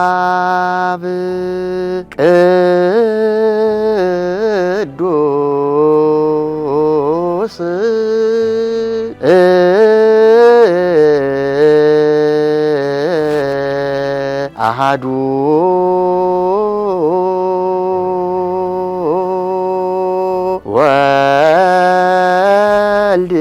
አብ ቅዱስ አሃዱ ወልድ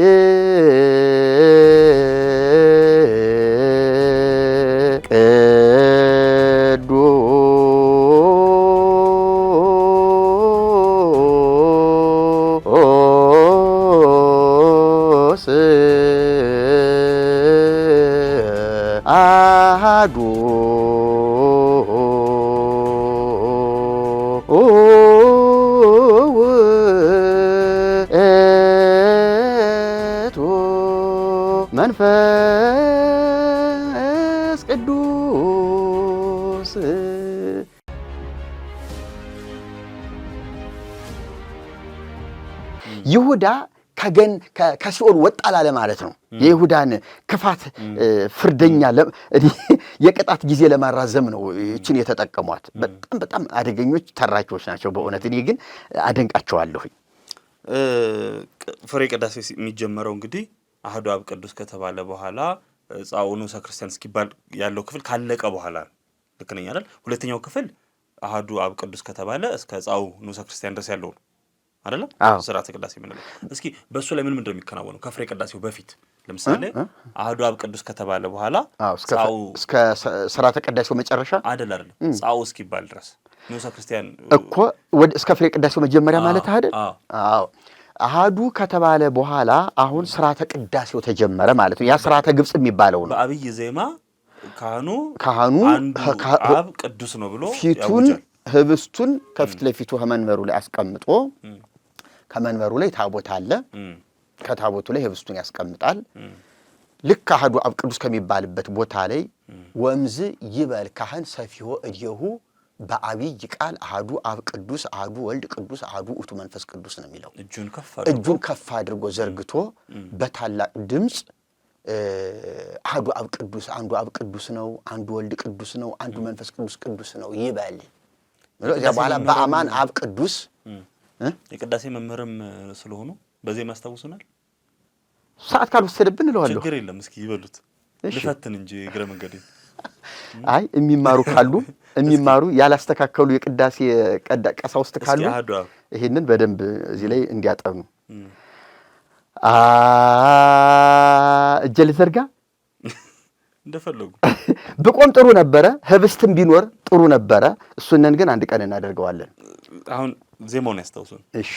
አሃዱ ውእቱ መንፈስ ቅዱስ ይሁዳ ከሲኦል ወጣ ላለ ማለት ነው። የይሁዳን ክፋት ፍርደኛ የቅጣት ጊዜ ለማራዘም ነው እቺን የተጠቀሟት። በጣም አደገኞች ተራኪዎች ናቸው በእውነት። እኔ ግን አደንቃቸዋለሁኝ። ፍሬ ቅዳሴ የሚጀመረው እንግዲህ አሐዱ አብ ቅዱስ ከተባለ በኋላ ጻኡ ንዑሰ ክርስቲያን እስኪባል ያለው ክፍል ካለቀ በኋላ ልክ ነኝ አይደል? ሁለተኛው ክፍል አሐዱ አብ ቅዱስ ከተባለ እስከ ጻኡ ንዑሰ ክርስቲያን ድረስ ያለው አይደለም ስርዓተ ቅዳሴ ምንለው። እስኪ በሱ ላይ ምን እንደሚከናወነው ከፍሬ ቅዳሴው በፊት ለምሳሌ አሐዱ አብ ቅዱስ ከተባለ በኋላ ጻኡ እስከ ስርዓተ ቅዳሴው መጨረሻ አይደለም ጻኡ እስኪባል ድረስ ንዑሰ ክርስቲያን እኮ እስከ ፍሬ ቅዳሴው መጀመሪያ ማለት አይደል? አዎ አሐዱ ከተባለ በኋላ አሁን ስርዓተ ቅዳሴው ተጀመረ ማለት ነው። ያ ስርዓተ ግብጽ የሚባለው ነው። በአብይ ዜማ ካህኑ አብ ቅዱስ ነው ብሎ ፊቱን ህብስቱን ከፊት ለፊቱ ከመንበሩ ላይ አስቀምጦ ከመንበሩ ላይ ታቦት አለ። ከታቦቱ ላይ ህብስቱን ያስቀምጣል። ልክ አሐዱ አብ ቅዱስ ከሚባልበት ቦታ ላይ ወምዝ ይበል ካህን ሰፊሆ እዲሁ በአብይ ቃል አሐዱ አብ ቅዱስ አሐዱ ወልድ ቅዱስ አሐዱ ውእቱ መንፈስ ቅዱስ ነው የሚለው። እጁን ከፍ አድርጎ ዘርግቶ በታላቅ ድምጽ አሐዱ አብ ቅዱስ አንዱ አብ ቅዱስ ነው፣ አንዱ ወልድ ቅዱስ ነው፣ አንዱ መንፈስ ቅዱስ ቅዱስ ነው ይበል። እዚያ በኋላ በአማን አብ ቅዱስ የቅዳሴ መምህርም ስለሆኑ በዚህ ማስታውሱናል። ሰዓት ካልወሰደብን እለዋለሁ። ችግር የለም እስኪ ይበሉት ልፈትን እንጂ እግረ መንገድ። አይ የሚማሩ ካሉ የሚማሩ ያላስተካከሉ የቅዳሴ ቀሳውስት ካሉ ይሄንን በደንብ እዚህ ላይ እንዲያጠኑ እጄ ልዘርጋ እንደፈለጉ ብቆም ጥሩ ነበረ። ህብስትም ቢኖር ጥሩ ነበረ። እሱነን ግን አንድ ቀን እናደርገዋለን። አሁን ዜማውን ያስታውሱን። እሺ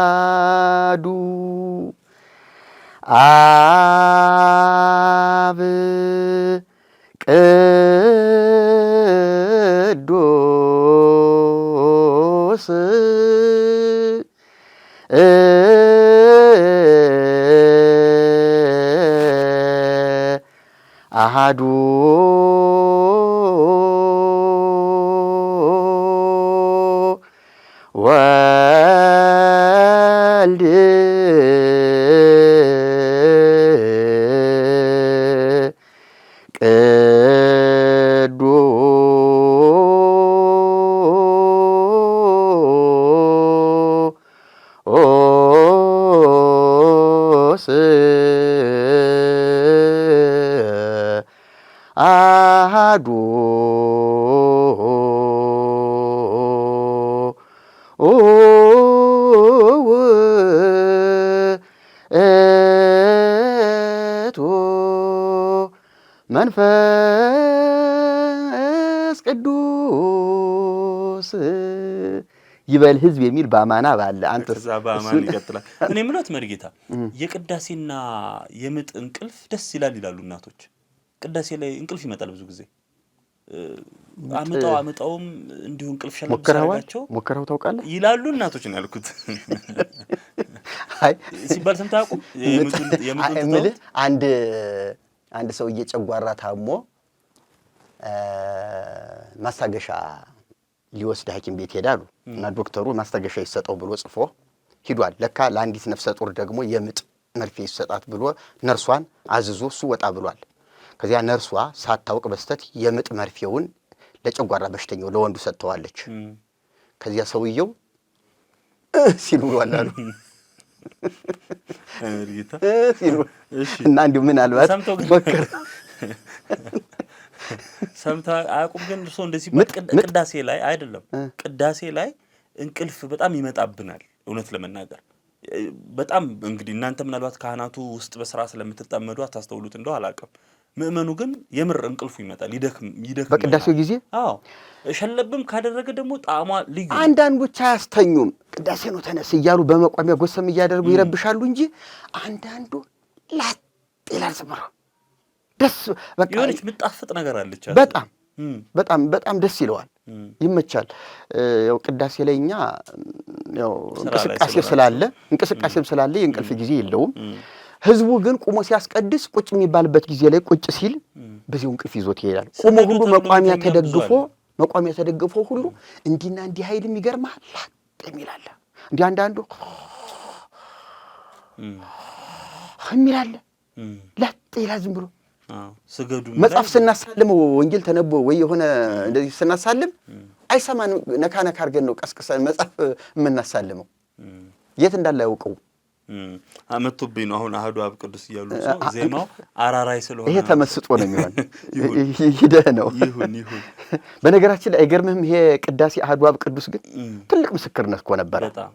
አሐዱ አብ ቅዱስ አሐዱ ወልድ ቅዱስ አሐዱ ውእቱ መንፈስ ቅዱስ ይበል ህዝብ የሚል በአማና ባለ አንተ በአማን ይቀጥላል። እኔ ምንት መርጌታ የቅዳሴና የምጥ እንቅልፍ ደስ ይላል ይላሉ እናቶች። ቅዳሴ ላይ እንቅልፍ ይመጣል ብዙ ጊዜ አምጣውም እንዲሁ እንቅልፍ ሸለምሳቸው ሞከራው ታውቃለህ ይላሉ እናቶች ነው ያልኩት። አይ ሲባል ሰምተህ አቁም የምጡት አንድ ሰው እየጨጓራ ታሞ ማስታገሻ ሊወስድ ሐኪም ቤት ሄዳሉ እና ዶክተሩ ማስታገሻ ይሰጠው ብሎ ጽፎ ሂዷል። ለካ ለአንዲት ነፍሰ ጡር ደግሞ የምጥ መርፌ ይሰጣት ብሎ ነርሷን አዝዞ እሱ ወጣ ብሏል። ከዚያ ነርሷ ሳታውቅ በስተት የምጥ መርፌውን ለጨጓራ በሽተኛው ለወንዱ ሰጥተዋለች። ከዚያ ሰውየው ሲሉ አላሉ ሲሉ እና እንዲሁ ምናልባት ሞከር ሰምታ አያውቁም። ግን እርሶ እንደዚህ ቅዳሴ ላይ አይደለም ቅዳሴ ላይ እንቅልፍ በጣም ይመጣብናል። እውነት ለመናገር በጣም እንግዲህ እናንተ ምናልባት ካህናቱ ውስጥ በስራ ስለምትጠመዱ አታስተውሉት እንደው አላውቅም። ምእመኑ ግን የምር እንቅልፉ ይመጣል፣ ይደክም በቅዳሴው ጊዜ። አዎ ሸለብም ካደረገ ደግሞ ጣዕሟ ልዩ። አንዳንዶች አያስተኙም፣ ቅዳሴ ነው ተነስ እያሉ በመቋሚያ ጎሰም እያደረጉ ይረብሻሉ እንጂ አንዳንዱ ላጥ ይላል ዝም ብሎ ደስ በቃ የሆነች ምጣፍጥ ነገር አለች። በጣም በጣም በጣም ደስ ይለዋል፣ ይመቻል። ያው ቅዳሴ ላይ እኛ ያው እንቅስቃሴም ስላለ የእንቅልፍ ጊዜ የለውም። ህዝቡ ግን ቁሞ ሲያስቀድስ ቁጭ የሚባልበት ጊዜ ላይ ቁጭ ሲል በዚሁ እንቅልፍ ይዞት ይሄዳል። ቁሞ ሁሉ መቋሚያ ተደግፎ ሁሉ እንዲና እንዲህ ኃይልም ይገርማል ላጥ የሚላለ እንዲህ አንዳንዱ የሚላለ ላጥ ይላል ዝም ብሎ። ስገዱ መጽሐፍ ስናሳልመው ወንጌል ተነቦ ወይ የሆነ እንደዚህ ስናሳልም አይሰማንም። ነካ አድርገን ነው ቀስቅሰን መጽሐፍ የምናሳልመው። የት እንዳለ ያውቀው አመጡብኝ ነው። አሁን አህዱ አብ ቅዱስ እያሉ ዜማው አራራይ ስለሆነ ይሄ ተመስጦ ነው የሚሆን። ሂደህ ነው ይሁን። በነገራችን ላይ አይገርምህም? ይሄ ቅዳሴ አህዱ አብ ቅዱስ ግን ትልቅ ምስክርነት እኮ ነበረ። በጣም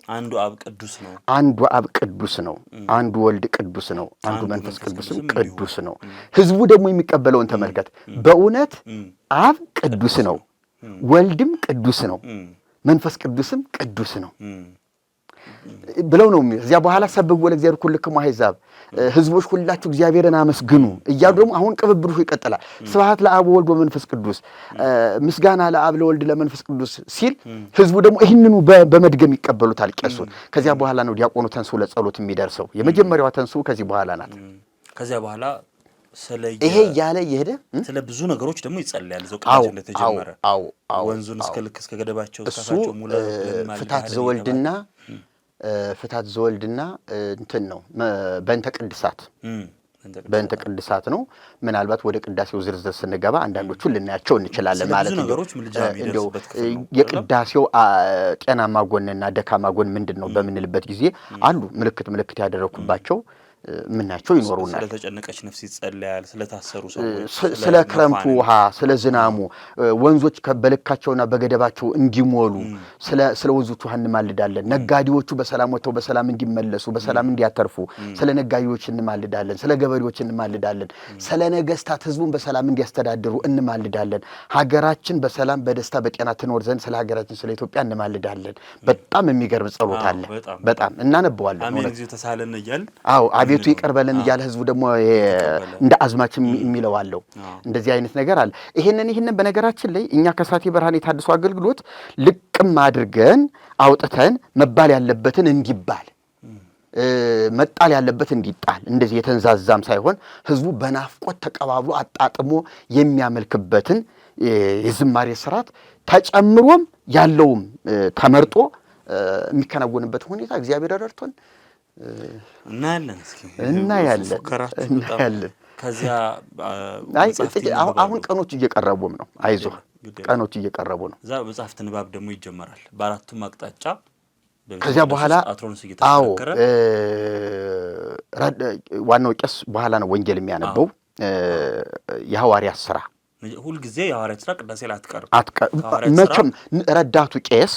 አንዱ አብ ቅዱስ ነው፣ አንዱ አብ ቅዱስ ነው፣ አንዱ ወልድ ቅዱስ ነው፣ አንዱ መንፈስ ቅዱስም ቅዱስ ነው። ህዝቡ ደግሞ የሚቀበለውን ተመልከት። በእውነት አብ ቅዱስ ነው፣ ወልድም ቅዱስ ነው፣ መንፈስ ቅዱስም ቅዱስ ነው ብለው ነው። እዚያ በኋላ ሰብሕዎ ለእግዚአብሔር ኩልክሙ አሕዛብ፣ ህዝቦች ሁላችሁ እግዚአብሔርን አመስግኑ እያሉ ደግሞ አሁን ቅብብሉ ይቀጥላል። ስብሐት ለአብ ወወልድ ወመንፈስ ቅዱስ፣ ምስጋና ለአብ ለወልድ ለመንፈስ ቅዱስ ሲል ህዝቡ ደግሞ ይህንኑ በመድገም ይቀበሉታል ቄሱን። ከዚያ በኋላ ነው ዲያቆኑ ተንሥኡ ለጸሎት የሚደርሰው። የመጀመሪያዋ ተንሥኡ ከዚህ በኋላ ናት። ከዚያ በኋላ ይሄ እያለ የሄደ ስለ ብዙ ነገሮች ደግሞ ይጸልያል። ዘው ቅዳሴ እንደተጀመረ ወንዙን እስከ ገደባቸው እስከፋቸው ሙሉ ፍታት ዘወልድና እንትን ነው በእንተ ቅድሳት ነው። ምናልባት ወደ ቅዳሴው ዝርዝር ስንገባ አንዳንዶቹን ልናያቸው እንችላለን ማለት ነው። እንደው የቅዳሴው ጤናማ ጎንና ደካማ ጎን ምንድን ነው በምንልበት ጊዜ አሉ ምልክት ያደረኩባቸው ምናቸው ይኖሩናል። ስለተጨነቀች ነፍስ ይጸልያል፣ ስለታሰሩ ሰዎች፣ ስለ ክረምቱ ውሃ፣ ስለ ዝናሙ ወንዞች በልካቸውና በገደባቸው እንዲሞሉ ስለ ወንዞች ውሃ እንማልዳለን። ነጋዴዎቹ በሰላም ወጥተው በሰላም እንዲመለሱ በሰላም እንዲያተርፉ ስለ ነጋዴዎች እንማልዳለን። ስለ ገበሬዎች እንማልዳለን። ስለ ነገስታት ህዝቡን በሰላም እንዲያስተዳድሩ እንማልዳለን። ሀገራችን በሰላም በደስታ በጤና ትኖር ዘንድ ስለ ሀገራችን ስለ ኢትዮጵያ እንማልዳለን። በጣም የሚገርም ጸሎት አለ። በጣም እናነበዋለን። አሜን እግዚኦ ተሳለን እያል ቤቱ ይቀርበልን እያለ ህዝቡ ደግሞ እንደ አዝማችም የሚለው አለው። እንደዚህ አይነት ነገር አለ። ይሄንን በነገራችን ላይ እኛ ከሳቴ ብርሃን የታድሶ አገልግሎት ልቅም አድርገን አውጥተን መባል ያለበትን እንዲባል መጣል ያለበት እንዲጣል እንደዚህ የተንዛዛም ሳይሆን ህዝቡ በናፍቆት ተቀባብሎ አጣጥሞ የሚያመልክበትን የዝማሬ ስርዓት ተጨምሮም ያለውም ተመርጦ የሚከናወንበት ሁኔታ እግዚአብሔር ረድቶን እናያለን። ከዚያ አሁን ቀኖች እየቀረቡም ነው። አይዞህ ቀኖች እየቀረቡ ነው። እዛ መጽሐፍት ንባብ ደግሞ ይጀመራል በአራቱም አቅጣጫ። ከዚያ በኋላ ዋናው ቄስ በኋላ ነው ወንጌል የሚያነበው። የሐዋርያት ሥራ ሁልጊዜ የሐዋርያት ሥራ ቅዳሴ ላይ አትቀርም። መቼም ረዳቱ ቄስ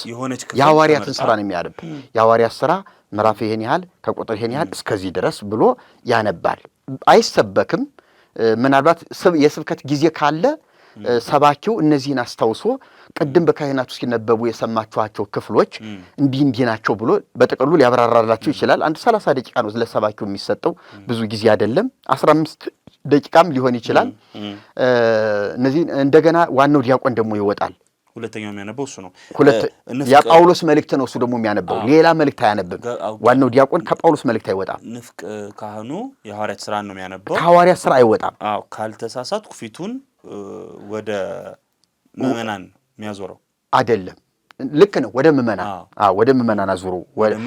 የሐዋርያትን ሥራ ነው የሚያነብ። የሐዋርያት ሥራ ምዕራፍ ይሄን ያህል ከቁጥር ይሄን ያህል እስከዚህ ድረስ ብሎ ያነባል። አይሰበክም። ምናልባት የስብከት ጊዜ ካለ ሰባኪው እነዚህን አስታውሶ ቅድም በካህናቱ ሲነበቡ የሰማችኋቸው ክፍሎች እንዲህ ናቸው ብሎ በጥቅሉ ሊያብራራላችሁ ይችላል። አንድ 30 ደቂቃ ነው ለሰባኪው የሚሰጠው፣ ብዙ ጊዜ አይደለም። 15 ደቂቃም ሊሆን ይችላል። እነዚህ እንደገና ዋናው ዲያቆን ደግሞ ይወጣል። ሁለተኛው የሚያነበው እሱ ነው። የጳውሎስ መልእክት ነው እሱ ደግሞ የሚያነበው፣ ሌላ መልእክት አያነብም። ዋናው ዲያቆን ከጳውሎስ መልእክት አይወጣም። ንፍቅ ካህኑ የሐዋርያት ሥራን ነው የሚያነበው። ከሐዋርያት ሥራ አይወጣም። አዎ ካልተሳሳትኩ ፊቱን ወደ ምዕመናን የሚያዞረው አይደለም። ልክ ነው። ወደ ምዕመናን ወደ ምዕመናን አዙሮ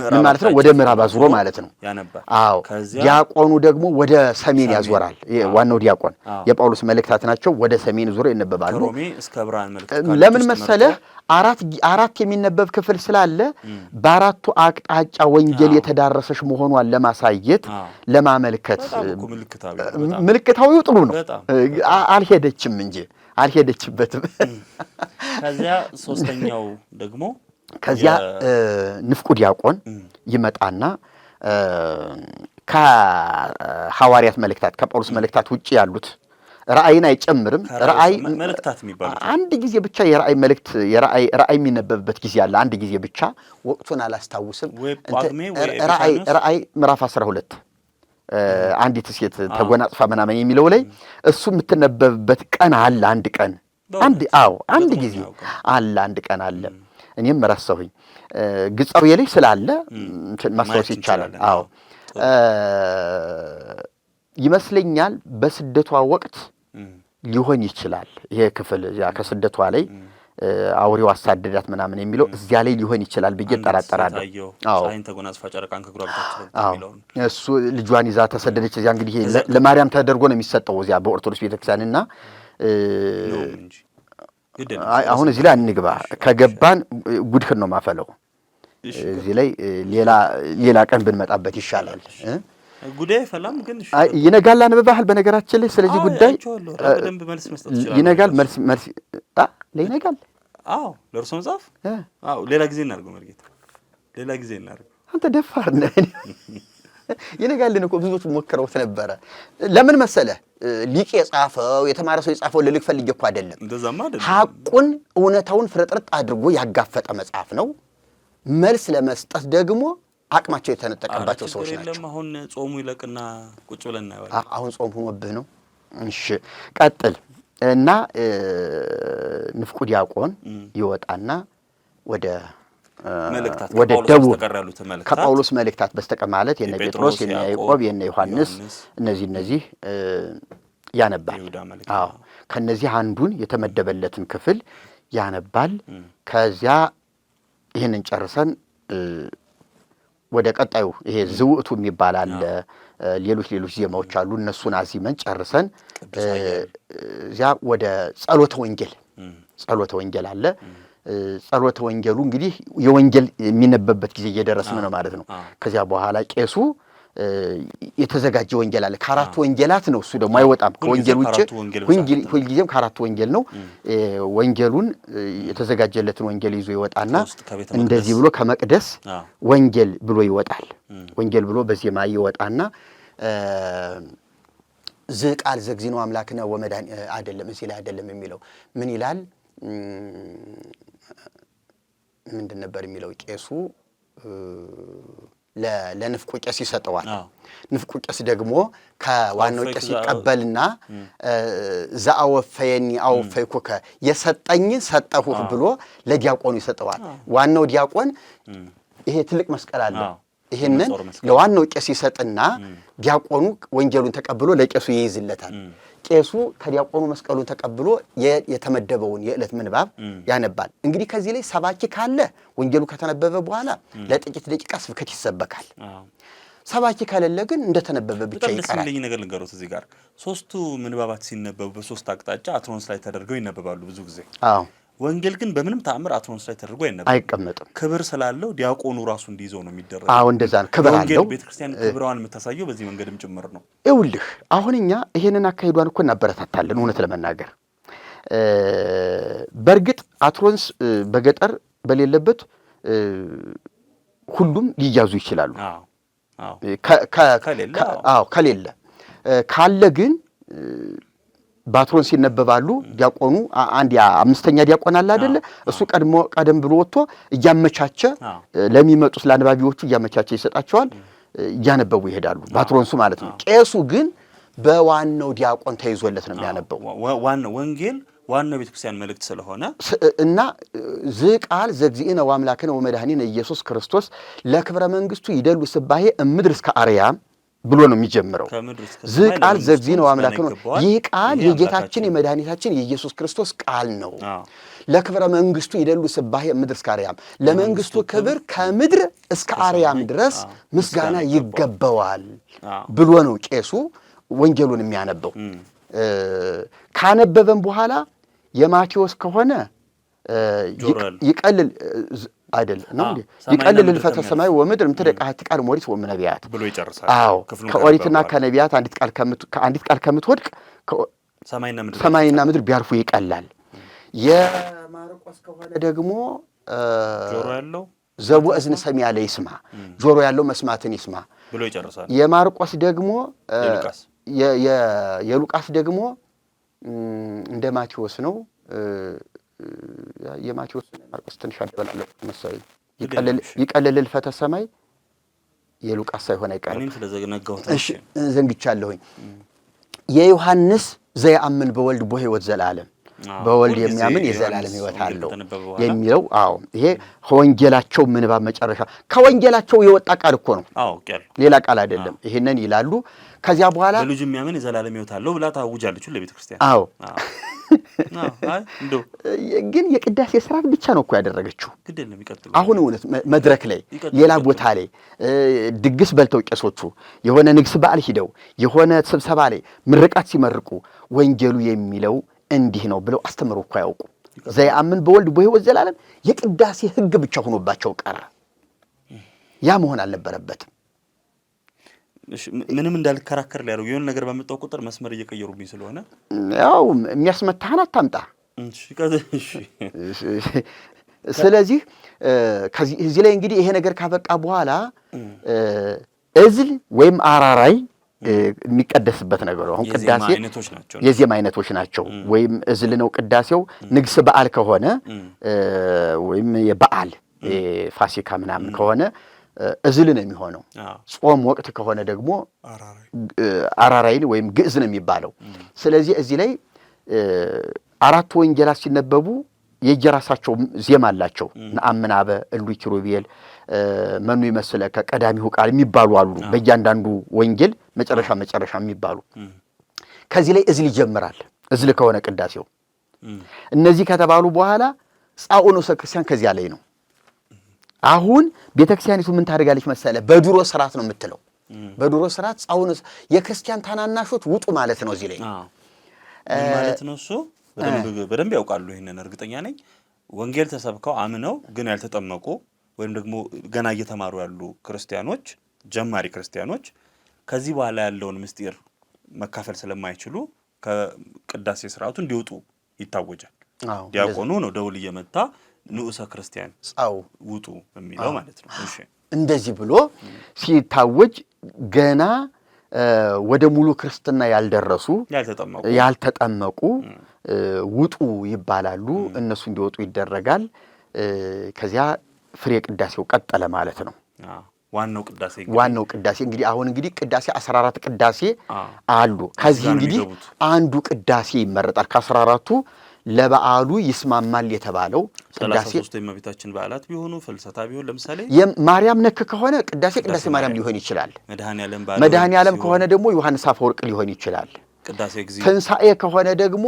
ምን ማለት ነው? ወደ ምዕራብ አዙሮ ማለት ነው። አዎ ዲያቆኑ ደግሞ ወደ ሰሜን ያዞራል። ዋናው ዲያቆን የጳውሎስ መልእክታት ናቸው፣ ወደ ሰሜን ዙሮ ይነበባሉ። ከሮሜ እስከ ዕብራውያን መልእክት ለምን መሰለህ? አራት የሚነበብ ክፍል ስላለ በአራቱ አቅጣጫ ወንጌል የተዳረሰች መሆኗን ለማሳየት ለማመልከት ምልክታዊው ጥሩ ነው። አልሄደችም እንጂ አልሄደችበትም። ከዚያ ሶስተኛው ደግሞ ከዚያ ንፍቁ ዲያቆን ይመጣና ከሐዋርያት መልእክታት ከጳውሎስ መልእክታት ውጪ ያሉት ራእይን አይጨምርም። ራእይ መልእክታት የሚባሉት አንድ ጊዜ ብቻ የራእይ መልእክት ራእይ የሚነበብበት ጊዜ አለ። አንድ ጊዜ ብቻ ወቅቱን አላስታውስም። ራእይ ምዕራፍ 12 አንዲት ሴት ተጎናጽፋ ምናምን የሚለው ላይ እሱ የምትነበብበት ቀን አለ። አንድ ቀን አንድ ጊዜ አለ። አንድ ቀን አለ። እኔም ረሳሁኝ። ግጻው ላይ ስላለ ማስታወስ ይቻላል። አዎ ይመስለኛል በስደቷ ወቅት ሊሆን ይችላል። ይሄ ክፍል ያ ከስደቷ ላይ አውሬው አሳደዳት ምናምን የሚለው እዚያ ላይ ሊሆን ይችላል ብዬ እጠራጠራለሁ። ፀሐይን ተጎናጽፋ ጨረቃን ከእግሯ በታች የሚለው እሱ ልጇን ይዛ ተሰደደች። እዚያ እንግዲህ ለማርያም ተደርጎ ነው የሚሰጠው እዚያ በኦርቶዶክስ ቤተክርስቲያንና አሁን እዚህ ላይ አንግባ። ከገባን ጉድህን ነው ማፈለው። እዚህ ላይ ሌላ ቀን ብንመጣበት ይሻላል። ጉዳይ ፈላም ግን ይነጋል አንብበሃል። በነገራችን ላይ ስለዚህ ጉዳይ በደንብ መልስ መስጠት ይችላል። ይነጋል መልስ ለይነጋል። ለእርሶ መጽሐፍ ሌላ ጊዜ እናድርገው። መርጌታ ሌላ ጊዜ እናድርገው። አንተ ደፋር ነህ። ይነጋልን እኮ ብዙዎች ሞክረውት ነበረ። ለምን መሰለህ? ሊቅ የጻፈው የተማረ ሰው የጻፈው ለልክ ፈልጌ እኮ አይደለም። እንደዛማ አይደለም። ሐቁን እውነታውን ፍርጥርጥ አድርጎ ያጋፈጠ መጽሐፍ ነው። መልስ ለመስጠት ደግሞ አቅማቸው የተነጠቀባቸው ሰዎች ናቸው። አሁን ጾሙ ይለቅና ቁጭ ብለን እናየዋለን። አሁን ጾም ሆኖብህ ነው። እሺ ቀጥል። እና ንፍቁ ዲያቆን ይወጣና ወደ ደቡብ ከጳውሎስ መልእክታት በስተቀር ማለት የነ ጴጥሮስ የነ ያዕቆብ የነ ዮሐንስ እነዚህ ያነባል። አዎ ከነዚህ አንዱን የተመደበለትን ክፍል ያነባል። ከዚያ ይህንን ጨርሰን ወደ ቀጣዩ ይሄ ዝውዕቱ የሚባል አለ። ሌሎች ዜማዎች አሉ። እነሱን አዚመን ጨርሰን እዚያ ወደ ጸሎተ ወንጌል አለ። ጸሎተ ወንጌሉ እንግዲህ የወንጌል የሚነበብበት ጊዜ እየደረስን ነው ማለት ነው። ከዚያ በኋላ ቄሱ የተዘጋጀ ወንጌል አለ። ከአራቱ ወንጌላት ነው። እሱ ደግሞ አይወጣም ከወንጌል ውጭ። ሁልጊዜም ከአራቱ ወንጌል ነው። ወንጌሉን የተዘጋጀለትን ወንጌል ይዞ ይወጣና እንደዚህ ብሎ ከመቅደስ ወንጌል ብሎ ይወጣል። ወንጌል ብሎ በዜማ ይወጣና ቃል ዘግዚኖ አምላክነ ወመዳን አይደለም እዚህ ላይ አይደለም የሚለው ምን ይላል? ምንድን ነበር የሚለው? ቄሱ ለንፍቁ ቄስ ይሰጠዋል። ንፍቁ ቄስ ደግሞ ከዋናው ቄስ ይቀበልና ዘአወፈየኒ አወፈይኩከ የሰጠኝን ሰጠሁህ ብሎ ለዲያቆኑ ይሰጠዋል። ዋናው ዲያቆን ይሄ ትልቅ መስቀል አለ። ይሄንን ለዋናው ቄስ ይሰጥና ዲያቆኑ ወንጌሉን ተቀብሎ ለቄሱ ይይዝለታል። ቄሱ ከዲያቆኑ መስቀሉን ተቀብሎ የተመደበውን የዕለት ምንባብ ያነባል። እንግዲህ ከዚህ ላይ ሰባኪ ካለ ወንጌሉ ከተነበበ በኋላ ለጥቂት ደቂቃ ስብከት ይሰበካል። ሰባኪ ካለለ ግን እንደተነበበ ብቻ ይቀራል። ለምን ነገር ልንገሩት። እዚህ ጋር ሶስቱ ምንባባት ሲነበቡ በሶስት አቅጣጫ አትሮንስ ላይ ተደርገው ይነበባሉ ብዙ ጊዜ። ወንጌል ግን በምንም ተአምር አትሮንስ ላይ ተደርጎ አይቀመጥም። ክብር ስላለው ዲያቆኑ ራሱ እንዲይዘው ነው የሚደረገው። እንደዛ ነው። ክብር አለው። ወንጌል ቤተክርስቲያን ክብሯን የምታሳየው በዚህ መንገድም ጭምር ነው። ይኸውልህ አሁን እኛ ይሄንን አካሄዷን እኮ እናበረታታለን። እውነት ለመናገር በእርግጥ አትሮንስ በገጠር በሌለበት ሁሉም ሊያዙ ይችላሉ። ከሌለ ካለ ግን ባትሮንስ ይነበባሉ። ዲያቆኑ አንድ አምስተኛ ዲያቆን አለ አይደለ? እሱ ቀደም ብሎ ወጥቶ እያመቻቸ ለሚመጡት ለአንባቢዎቹ እያመቻቸ ይሰጣቸዋል። እያነበቡ ይሄዳሉ። ባትሮንሱ ማለት ነው። ቄሱ ግን በዋናው ዲያቆን ተይዞለት ነው የሚያነበው። ዋናው ቤተክርስቲያን መልእክት ስለሆነ እና ዝቃል ዘግዚእነ ወአምላክነ ወመድኃኒነ ኢየሱስ ክርስቶስ ለክብረ መንግስቱ ይደሉ ስባሄ እምድር እስከ አርያም ብሎ ነው የሚጀምረው። ዝቃል ዘግዚእነ ወአምላክነ ይህ ቃል የጌታችን የመድኃኒታችን የኢየሱስ ክርስቶስ ቃል ነው። ለክብረ መንግስቱ ይደሉ ስባሄ እምድር እስከ አርያም ለመንግስቱ ክብር ከምድር እስከ አርያም ድረስ ምስጋና ይገባዋል ብሎ ነው ቄሱ ወንጌሉን የሚያነበው። ካነበበም በኋላ የማቴዎስ ከሆነ ይቀልል አይደል ነው እንዴ? ይቀልል ልፈተ ሰማይ ወምድር ምትደቃት ቃል ሞሪት ወመነቢያት ብሎ ይጨርሳል። አዎ ከኦሪትና ከነቢያት አንዲት ቃል ከምትወድቅ ሰማይና ምድር ቢያልፉ ይቀላል። የማርቆስ ከሆነ ደግሞ ጆሮ ያለው ዘቡ እዝነ ሰሚ ያለ ይስማ፣ ጆሮ ያለው መስማትን ይስማ ብሎ ይጨርሳል። የማርቆስ ደግሞ የሉቃስ ደግሞ እንደ ማቴዎስ ነው። የማቴዎስ ማርቆስ ትንሽ አደባላለሁ መሰለኝ። ይቀልል ልፈተ ሰማይ የሉቃስ ሳይሆን አይቀርም። እኔም ስለዘነጋሁት እሺ ዘንግቻለሁኝ። የዮሐንስ ዘየአምን በወልድ ቦ ሕይወት ዘላለም በወልድ የሚያምን የዘላለም ሕይወት አለው የሚለው አዎ፣ ይሄ ከወንጌላቸው ምንባብ መጨረሻ ከወንጌላቸው የወጣ ቃል እኮ ነው። አዎ ሌላ ቃል አይደለም። ይሄንን ይላሉ። ከዚያ በኋላ በልጁ የሚያምን የዘላለም ሕይወት አለው ብላ ታውጃለች ለቤተ ክርስቲያን። አዎ እንደው ግን የቅዳሴ ስርዓት ብቻ ነው እኮ ያደረገችው። ግዴለም ይቀጥሉ። አሁን እውነት መድረክ ላይ ሌላ ቦታ ላይ ድግስ በልተው ቄሶቹ የሆነ ንግስ በዓል ሂደው የሆነ ስብሰባ ላይ ምርቃት ሲመርቁ ወንጌሉ የሚለው እንዲህ ነው ብለው አስተምሮ እኮ ያውቁ። ዘየአምን በወልድ ቦ ሕይወት ዘላለም የቅዳሴ ሕግ ብቻ ሆኖባቸው ቀረ። ያ መሆን አልነበረበትም። ምንም እንዳልከራከር ላይ ያለው የሆነ ነገር በመጣው ቁጥር መስመር እየቀየሩብኝ ስለሆነ ያው የሚያስመታህን አታምጣ። ስለዚህ እዚህ ላይ እንግዲህ ይሄ ነገር ካበቃ በኋላ እዝል ወይም አራራይ የሚቀደስበት ነገር አሁን ቅዳሴ የዜማ አይነቶች ናቸው። ወይም እዝል ነው ቅዳሴው። ንግስ በዓል ከሆነ ወይም የበዓል ፋሲካ ምናምን ከሆነ እዝል ነው የሚሆነው። ጾም ወቅት ከሆነ ደግሞ አራራይን ወይም ግዕዝ ነው የሚባለው። ስለዚህ እዚህ ላይ አራቱ ወንጌላት ሲነበቡ የየራሳቸው ዜማ አላቸው። ነአምናበ እሉ ኪሩቤል መኑ ይመስለከ ቀዳሚሁ ቃል የሚባሉ አሉ። በእያንዳንዱ ወንጌል መጨረሻ የሚባሉ ከዚህ ላይ እዝል ይጀምራል። እዝል ከሆነ ቅዳሴው እነዚህ ከተባሉ በኋላ ጻኡኖሰ ክርስቲያን ከዚያ ላይ ነው። አሁን ቤተክርስቲያኒቱ ምን ታደርጋለች መሰለ? በድሮ ስርዓት ነው የምትለው። በድሮ ስርዓት ጻኡኖስ የክርስቲያን ታናናሾች ውጡ ማለት ነው። እዚህ ላይ ማለት ነው። እሱ በደንብ ያውቃሉ። ይሄንን እርግጠኛ ነኝ። ወንጌል ተሰብከው አምነው ግን ያልተጠመቁ ወይም ደግሞ ገና እየተማሩ ያሉ ክርስቲያኖች፣ ጀማሪ ክርስቲያኖች ከዚህ በኋላ ያለውን ምስጢር መካፈል ስለማይችሉ ከቅዳሴ ስርዓቱ እንዲወጡ ይታወጃል። ዲያቆኑ ነው ደውል እየመታ ንዑሰ ክርስቲያን ጻው ውጡ የሚለው ማለት ነው። እሺ እንደዚህ ብሎ ሲታወጅ ገና ወደ ሙሉ ክርስትና ያልደረሱ ያልተጠመቁ ውጡ ይባላሉ። እነሱ እንዲወጡ ይደረጋል። ከዚያ ፍሬ ቅዳሴው ቀጠለ ማለት ነው። ዋናው ቅዳሴ እንግዲህ አሁን እንግዲህ ቅዳሴ 14 ቅዳሴ አሉ። ከዚህ እንግዲህ አንዱ ቅዳሴ ይመረጣል። ከ14ቱ ለበዓሉ ይስማማል የተባለው ቅዳሴ 33 የእመቤታችን በዓላት ቢሆኑ ፍልሰታ ቢሆን ለምሳሌ የማርያም ነክ ከሆነ ቅዳሴ ማርያም ሊሆን ይችላል። መድኃኔዓለም ከሆነ ደግሞ ዮሐንስ አፈወርቅ ሊሆን ይችላል። ቅዳሴ ጊዜ ትንሣኤ ከሆነ ደግሞ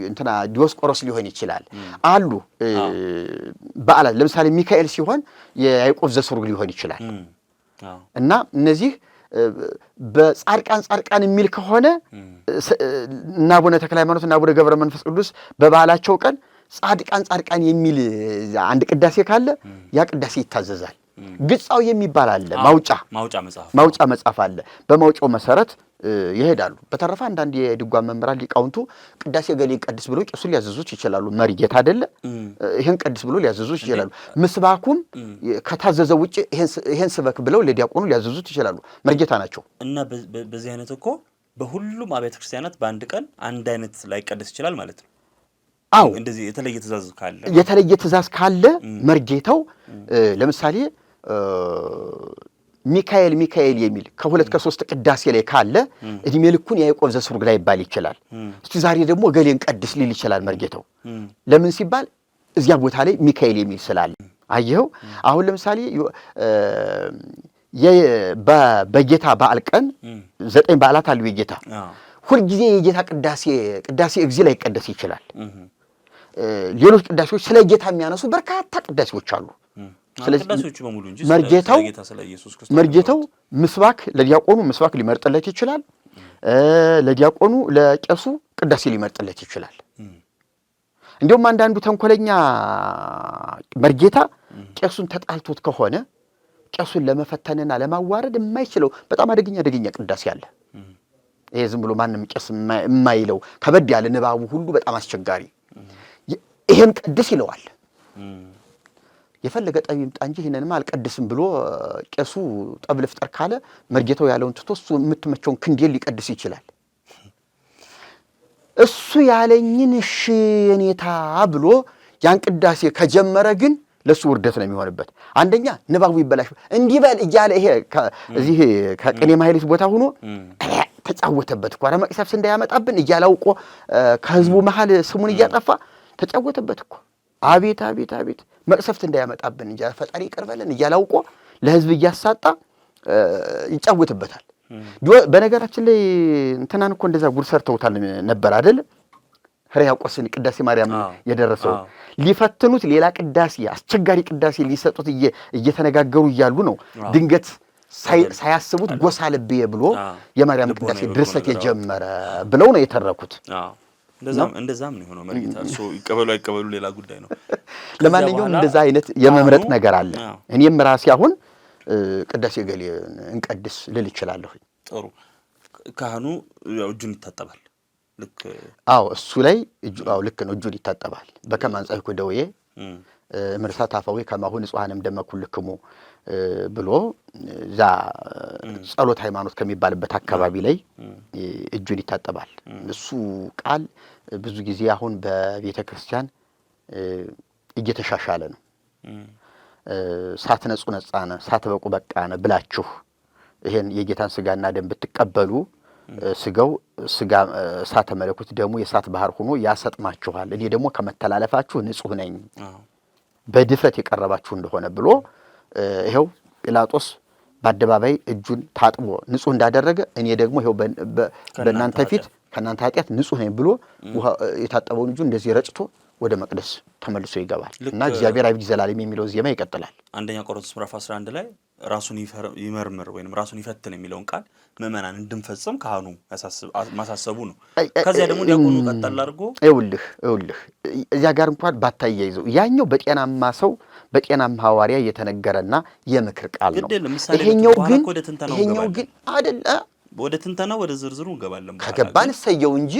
እንትና ዲዮስቆሮስ ሊሆን ይችላል። አሉ በዓላት ለምሳሌ ሚካኤል ሲሆን የያዕቆብ ዘስሩግ ሊሆን ይችላል። እና እነዚህ በጻድቃን የሚል ከሆነ እና አቡነ ተክለ ሃይማኖት እና አቡነ ገብረ መንፈስ ቅዱስ በበዓላቸው ቀን ጻድቃን የሚል አንድ ቅዳሴ ካለ ያ ቅዳሴ ይታዘዛል። ግጻው የሚባል አለ። ማውጫ መጽሐፍ አለ። በማውጫው መሰረት ይሄዳሉ። በተረፈ አንዳንድ የድጓ መምህራን ሊቃውንቱ ቅዳሴ ገሌ ቀድስ ብሎ ቄሱን ሊያዘዙት ይችላሉ። መሪጌታ አይደለ ይሄን ቀድስ ብሎ ሊያዘዙት ይችላሉ። ምስባኩም ከታዘዘ ውጪ ይሄን ስበክ ብለው ለዲያቆኑ ሊያዘዙት ይችላሉ። መሪጌታ ናቸው። እና በዚህ አይነት እኮ በሁሉም አብያተ ክርስቲያናት በአንድ ቀን አንድ አይነት ላይቀደስ ይችላል ማለት ነው። አዎ እንደዚህ የተለየ ትእዛዝ ካለ መርጌታው ለምሳሌ ሚካኤል ሚካኤል የሚል ከሁለት ከሶስት ቅዳሴ ላይ ካለ እድሜ ልኩን ያዕቆብ ዘስሩግ ላይ ይባል ይችላል። እስቲ ዛሬ ደግሞ ገሌን ቀድስ ሊል ይችላል መርጌታው። ለምን ሲባል እዚያ ቦታ ላይ ሚካኤል የሚል ስላለ አየኸው። አሁን ለምሳሌ በጌታ በዓል ቀን 9 በዓላት አሉ የጌታ ሁልጊዜ የጌታ ቅዳሴ እግዚእ ላይ ይቀደስ ይችላል። ሌሎች ቅዳሴዎች ስለ ጌታ የሚያነሱ በርካታ ቅዳሴዎች አሉ። ስለዚህ መርጌታው ምስባክ ለዲያቆኑ ምስባክ ሊመርጥለት ይችላል። ለዲያቆኑ ለቄሱ ቅዳሴ ሊመርጥለት ይችላል። እንዲሁም አንዳንዱ ተንኮለኛ መርጌታ ቄሱን ተጣልቶት ከሆነ ቄሱን ለመፈተንና ለማዋረድ የማይችለው በጣም አደገኛ ቅዳሴ አለ። ይሄ ዝም ብሎ ማንም ቄስ የማይለው ከበድ ያለ ንባቡ ሁሉ በጣም አስቸጋሪ ይሄን ቅድስ ይለዋል። የፈለገ ጠብ ይምጣ እንጂ ይሄንንማ አልቀድስም ብሎ ቄሱ ጠብ ልፍጠር ካለ መርጌታው ያለውን ትቶ እሱ የምትመቸውን ክንዴል ሊቀድስ ይችላል። እሱ ያለኝን እሺ የኔታ ብሎ ያን ቅዳሴ ከጀመረ ግን ለሱ ውርደት ነው የሚሆንበት። አንደኛ ንባቡ ይበላሽ እንዲህ በል እያለ ይሄ እዚህ ከቅኔ ማህሌት ቦታ ሆኖ ተጫወተበት እኮ ኧረ መቅሰፍት እንዳያመጣብን እያላውቆ ከህዝቡ መሃል ስሙን እያጠፋ ተጫወተበት እኮ። አቤት አቤት አቤት መቅሰፍት እንዳያመጣብን እንጂ ፈጣሪ ይቀርበልን እያላውቆ ለህዝብ እያሳጣ ይጫወትበታል። በነገራችን ላይ እንትናን እኮ እንደዛ ጉድ ሰርተውታል ነበር አይደል? ሕርያቆስን ቅዳሴ ማርያም የደረሰው ሊፈትኑት ሌላ ቅዳሴ አስቸጋሪ ቅዳሴ ሊሰጡት እየተነጋገሩ እያሉ ነው ድንገት ሳያስቡት ጎሳ ልቤ ብሎ የማርያም ቅዳሴ ድርሰት የጀመረ ብለው ነው የተረኩት። እንደዛም ነው የሆነው። መርጌታ እሱ ይቀበሉ አይቀበሉ ሌላ ጉዳይ ነው። ለማንኛውም እንደዛ አይነት የመምረጥ ነገር አለ። እኔም ራሴ አሁን ቅዳሴ ገሌ እንቀድስ ልል እችላለሁ። ጥሩ። ካህኑ እጁን ይታጠባል። ልክ እሱ ላይ ልክ ነው፣ እጁን ይታጠባል። በከመ አንጻሕኩ ደዌ እምርሳት አፈዌ ከማሁ ንጹሐንም ደመ ኩልክሙ ብሎ እዛ ጸሎት ሃይማኖት ከሚባልበት አካባቢ ላይ እጁን ይታጠባል። እሱ ቃል ብዙ ጊዜ አሁን በቤተ ክርስቲያን እየተሻሻለ ነው። ሳትነጹ ነጻነ ሳትበቁ በቃነ ብላችሁ ይሄን የጌታን ስጋና ደም ብትቀበሉ ስጋው ስጋ እሳተ መለኮት ደሙ የእሳት ባህር ሆኖ ያሰጥማችኋል፣ እኔ ደግሞ ከመተላለፋችሁ ንጹሕ ነኝ በድፍረት የቀረባችሁ እንደሆነ ብሎ ይሄው ጲላጦስ በአደባባይ እጁን ታጥቦ ንጹሕ እንዳደረገ እኔ ደግሞ ይሄው በእናንተ ፊት ከእናንተ ኃጢአት ንጹሕ ነኝ ብሎ የታጠበውን እጁን እንደዚህ ረጭቶ ወደ መቅደስ ተመልሶ ይገባል እና እግዚአብሔር አብ ዘላለም የሚለው ዜማ ይቀጥላል። አንደኛ ቆሮንቶስ ምዕራፍ 11 ላይ ራሱን ይመርምር ወይም ራሱን ይፈትን የሚለውን ቃል ምዕመናን እንድንፈጽም ካህኑ ማሳሰቡ ነው። ከዚያ ደግሞ ዲያቆኑ ቀጠል አድርጎ ይኸውልህ እዚያ ጋር እንኳን ባታያይዘው ያኛው በጤናማ ሰው በጤናማ ሐዋርያ የተነገረና የምክር ቃል ነው። ይሄኛው ግን አይደለ። ወደ ትንተናው ወደ ዝርዝሩ እንገባለን። ከገባን ሰየው እንጂ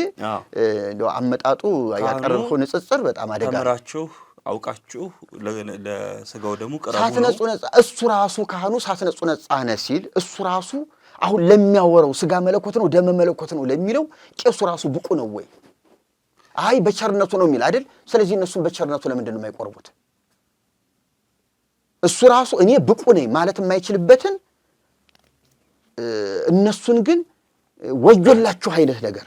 አመጣጡ ያቀረብከው ንጽጽር በጣም አደጋ ነው። ተምራችሁ አውቃችሁ ለስጋው ደግሞ ቀራቡ ሳትነጹ ነጻ እሱ ራሱ ካህኑ ሳትነጹ ነጻ ነህ ሲል እሱ ራሱ አሁን ለሚያወራው ስጋ መለኮት ነው ደመ መለኮት ነው ለሚለው ቄሱ ራሱ ብቁ ነው ወይ? አይ በቸርነቱ ነው የሚል አይደል? ስለዚህ እነሱን በቸርነቱ ለምንድን ነው የማይቆርቡት? እሱ ራሱ እኔ ብቁ ነኝ ማለት የማይችልበትን እነሱን ግን ወጆላችሁ አይነት ነገር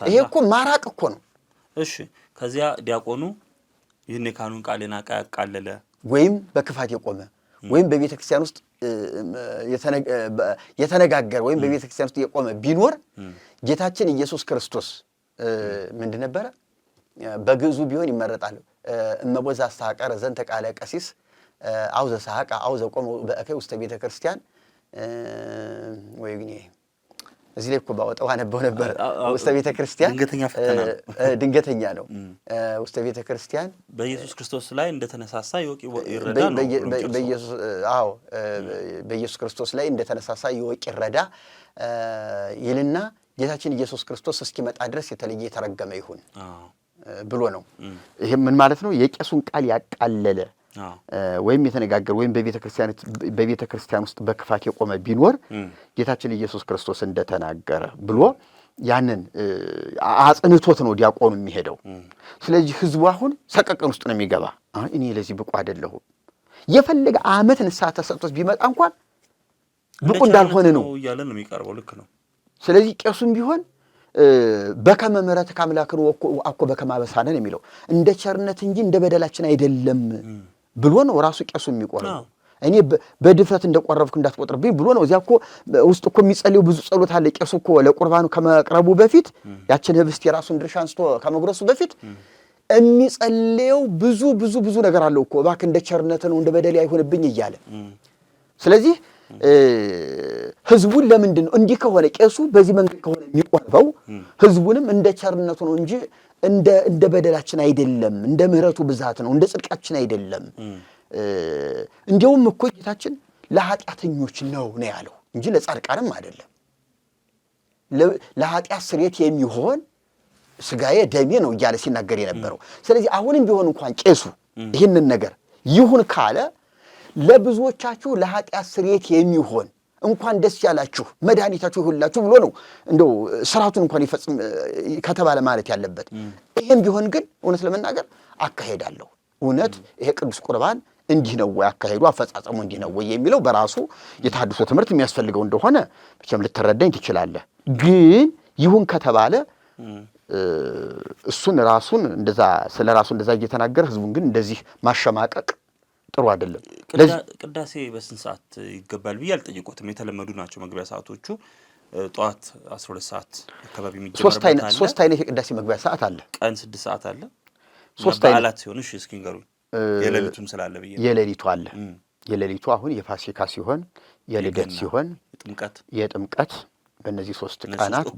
ይሄ እኮ ማራቅ እኮ ነው። እሺ ከዚያ ዲያቆኑ ይህን የካህኑን ቃል የናቀ ያቃለለ ወይም በክፋት የቆመ ወይም በቤተ ክርስቲያን ውስጥ የተነጋገረ ወይም በቤተ ክርስቲያን ውስጥ የቆመ ቢኖር ጌታችን ኢየሱስ ክርስቶስ ምንድን ነበረ? በግዕዙ ቢሆን ይመረጣል። እመቦዛ አስተሐቀረ ዘንተ ቃለ ቀሲስ አውዘ ሰሐቀ አውዘ ቆመ በእከይ ውስተ ቤተ ክርስቲያን ወይ ግን እዚህ ላይ እኮ ባወጣው አነበው ነበር። ውስተ ቤተ ክርስቲያን ድንገተኛ ነው። ውስተ ቤተ ክርስቲያን በኢየሱስ ክርስቶስ ላይ እንደተነሳሳ ይወቅ ይረዳ ነው። በኢየሱስ ክርስቶስ ላይ እንደተነሳሳ ይወቅ ይረዳ ይልና ጌታችን ኢየሱስ ክርስቶስ እስኪመጣ ድረስ የተለየ የተረገመ ይሁን ብሎ ነው። ይሄ ምን ማለት ነው? የቄሱን ቃል ያቃለለ ወይም የተነጋገረ ወይም በቤተ ክርስቲያን ውስጥ በክፋት የቆመ ቢኖር ጌታችን ኢየሱስ ክርስቶስ እንደተናገረ ብሎ ያንን አጽንቶት ነው ዲያቆኑ የሚሄደው። ስለዚህ ህዝቡ አሁን ሰቀቀን ውስጥ ነው የሚገባ። እኔ ለዚህ ብቁ አይደለሁም። የፈለገ ዓመት ንስሐ ተሰጥቶት ቢመጣ እንኳን ብቁ እንዳልሆነ ነው እያለ ነው የሚቀርበው። ልክ ነው። ስለዚህ ቄሱም ቢሆን በከመ ምሕረትከ አምላክን አኮ በከመ አበሳነ ነው የሚለው እንደ ቸርነት እንጂ እንደ በደላችን አይደለም ብሎ ነው ራሱ ቄሱ የሚቆርበው። እኔ በድፍረት እንደቆረብኩ እንዳትቆጥርብኝ ብሎ ነው። እዚያ እኮ ውስጥ እኮ የሚጸልየው ብዙ ጸሎት አለ። ቄሱ እኮ ለቁርባኑ ከመቅረቡ በፊት ያችን ህብስት የራሱን ድርሻ አንስቶ ከመጉረሱ በፊት የሚጸልየው ብዙ ነገር አለው እኮ እባክህ እንደ ቸርነት ነው እንደ በደሌ አይሆንብኝ እያለ። ስለዚህ ህዝቡን ለምንድን ነው እንዲህ ከሆነ ቄሱ በዚህ መንገድ ከሆነ የሚቆርበው ህዝቡንም እንደ ቸርነቱ ነው እንጂ እንደ በደላችን አይደለም፣ እንደ ምሕረቱ ብዛት ነው፣ እንደ ጽድቃችን አይደለም። እንዲያውም እኮ ጌታችን ለኃጢአተኞች ነው ያለው እንጂ ለጻድቃንም አይደለም። ለኃጢአት ስርየት የሚሆን ስጋዬ ደሜ ነው እያለ ሲናገር የነበረው። ስለዚህ አሁንም ቢሆን እንኳን ቄሱ ይህንን ነገር ይሁን ካለ ለብዙዎቻችሁ ለኃጢአት ስርየት የሚሆን እንኳን ደስ ያላችሁ መድኃኒታችሁ ይሁንላችሁ ብሎ ነው እንደው ስርዓቱን እንኳን ይፈጽም ከተባለ ማለት ያለበት። ይሄም ቢሆን ግን እውነት ለመናገር አካሄዳለሁ እውነት ይሄ ቅዱስ ቁርባን እንዲህ ነው ወይ አካሄዱ አፈጻጸሙ እንዲህ ነው ወይ የሚለው በራሱ የተሐድሶ ትምህርት የሚያስፈልገው እንደሆነ ብቻም ልትረዳኝ ትችላለህ። ግን ይሁን ከተባለ እሱን ራሱን እንደዛ ስለ ራሱ እንደዛ እየተናገረ ህዝቡን ግን እንደዚህ ማሸማቀቅ ጥሩ አይደለም። ቅዳሴ በስንት ሰዓት ይገባል ብዬ አልጠየቁትም። የተለመዱ ናቸው መግቢያ ሰዓቶቹ። ጠዋት 12 ሰዓት አካባቢ የሚጀምርበት አለ። ሶስት አይነት የቅዳሴ መግቢያ ሰዓት አለ። ቀን 6 ሰዓት አለ። ሶስት አይነት በዓላት ሲሆን እሺ እስኪ ንገሩኝ። የሌሊቱም ስላለ ብዬ የሌሊቱ አለ። የሌሊቱ አሁን የፋሲካ ሲሆን የልደት ሲሆን የጥምቀት በእነዚህ 3 ቀናት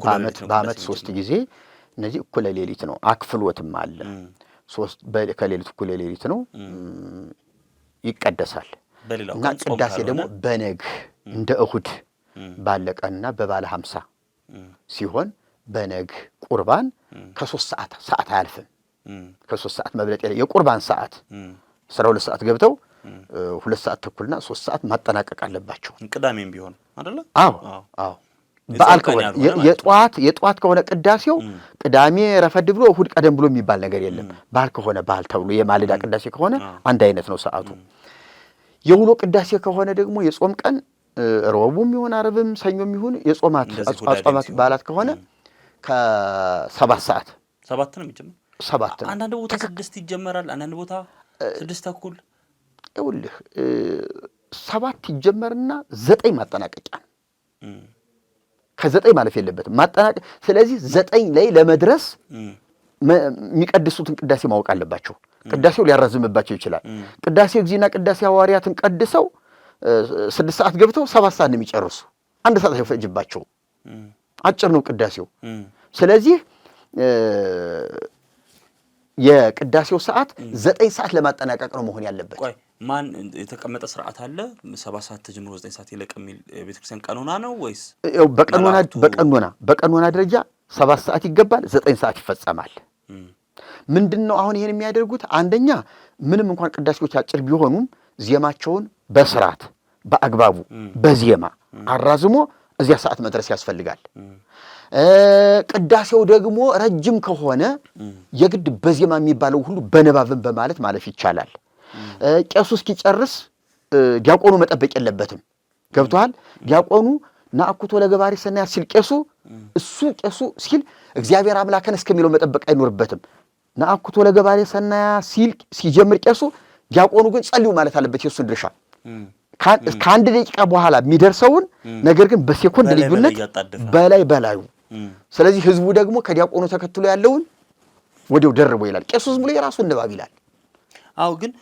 በዓመት 3 ጊዜ እነዚህ እኩለ ሌሊት ነው። አክፍሎትም አለ 3 ከሌሊቱ እኩለ ሌሊት ነው ይቀደሳል። እና ቅዳሴ ደግሞ በነግ እንደ እሁድ ባለ ቀንና በባለ 50 ሲሆን በነግ ቁርባን ከ3 ሰዓት አያልፍም። ከ3 ሰዓት መብለጥ የቁርባን ሰዓት 12 ሰዓት ገብተው 2 ሰዓት ተኩልና 3 ሰዓት ማጠናቀቅ አለባቸው። ቅዳሜም ቢሆን አይደለ? አዎ በዓል ከሆነ የጧት ከሆነ ቅዳሴው ቅዳሜ ረፈድ ብሎ እሁድ ቀደም ብሎ የሚባል ነገር የለም። በዓል ከሆነ በዓል ተብሎ የማለዳ ቅዳሴ ከሆነ አንድ አይነት ነው ሰዓቱ። የውሎ ቅዳሴ ከሆነ ደግሞ የጾም ቀን ረቡዕም ይሁን ዓርብም ሰኞም ይሁን የጾማት አጽዋማት በዓላት ከሆነ ከ7 ሰዓት 7 ነው የሚጀምረው። 7 ነው። አንዳንድ ቦታ 6 ይጀመራል፣ አንዳንድ ቦታ 6 ተኩል። ይኸውልህ 7 ይጀመርና 9 ማጠናቀቂያ ነው። ከ9 ማለፍ የለበትም ማጠናቀቅ። ስለዚህ 9 ላይ ለመድረስ የሚቀድሱትን ቅዳሴ ማወቅ አለባቸው። ቅዳሴው ሊያራዝምባቸው ይችላል። ቅዳሴ ጊዜና ቅዳሴ ሐዋርያትን ቀድሰው 6 ሰዓት ገብተው 7 ሰዓት ነው የሚጨርሱ። 1 ሰዓት አይፈጅባቸው። አጭር ነው ቅዳሴው። ስለዚህ የቅዳሴው ሰዓት 9 ሰዓት ለማጠናቀቅ ነው መሆን ያለበት። ቆይ ማን የተቀመጠ ስርዓት አለ? 7 ሰዓት ተጀምሮ 9 ሰዓት ይለቅ የሚል ቤተክርስቲያን ቀኖና ነው ወይስ? በቀኖና ደረጃ 7 ሰዓት ይገባል፣ 9 ሰዓት ይፈጸማል። ምንድነው አሁን ይሄን የሚያደርጉት? አንደኛ ምንም እንኳን ቅዳሴዎች አጭር ቢሆኑም ዜማቸውን በስርዓት በአግባቡ በዜማ አራዝሞ እዚያ ሰዓት መድረስ ያስፈልጋል። ቅዳሴው ደግሞ ረጅም ከሆነ የግድ በዜማ የሚባለው ሁሉ በንባብን በማለት ማለፍ ይቻላል። ቄሱ እስኪጨርስ ዲያቆኑ መጠበቅ የለበትም። ገብቶሃል? ዲያቆኑ ናአኩቶ ለገባሪ ሰናያት ሲል ቄሱ ሲል እግዚአብሔር አምላክን እስከሚለው መጠበቅ አይኖርበትም። ናአኩቶ ለገባሪ ሰናያት ሲል ሲጀምር ቄሱ፣ ዲያቆኑ ግን ጸልዩ ማለት አለበት። የሱን ድርሻ ከ1 ደቂቃ በኋላ የሚደርሰውን ነገር ግን በሴኮንድ ልዩነት በላዩ። ስለዚህ ህዝቡ ደግሞ ከዲያቆኑ ተከትሎ ያለውን ወዲያው ደርቦ ይላል። ቄሱ ዝም ብሎ የራሱን ንባብ ይላል። አዎ ግን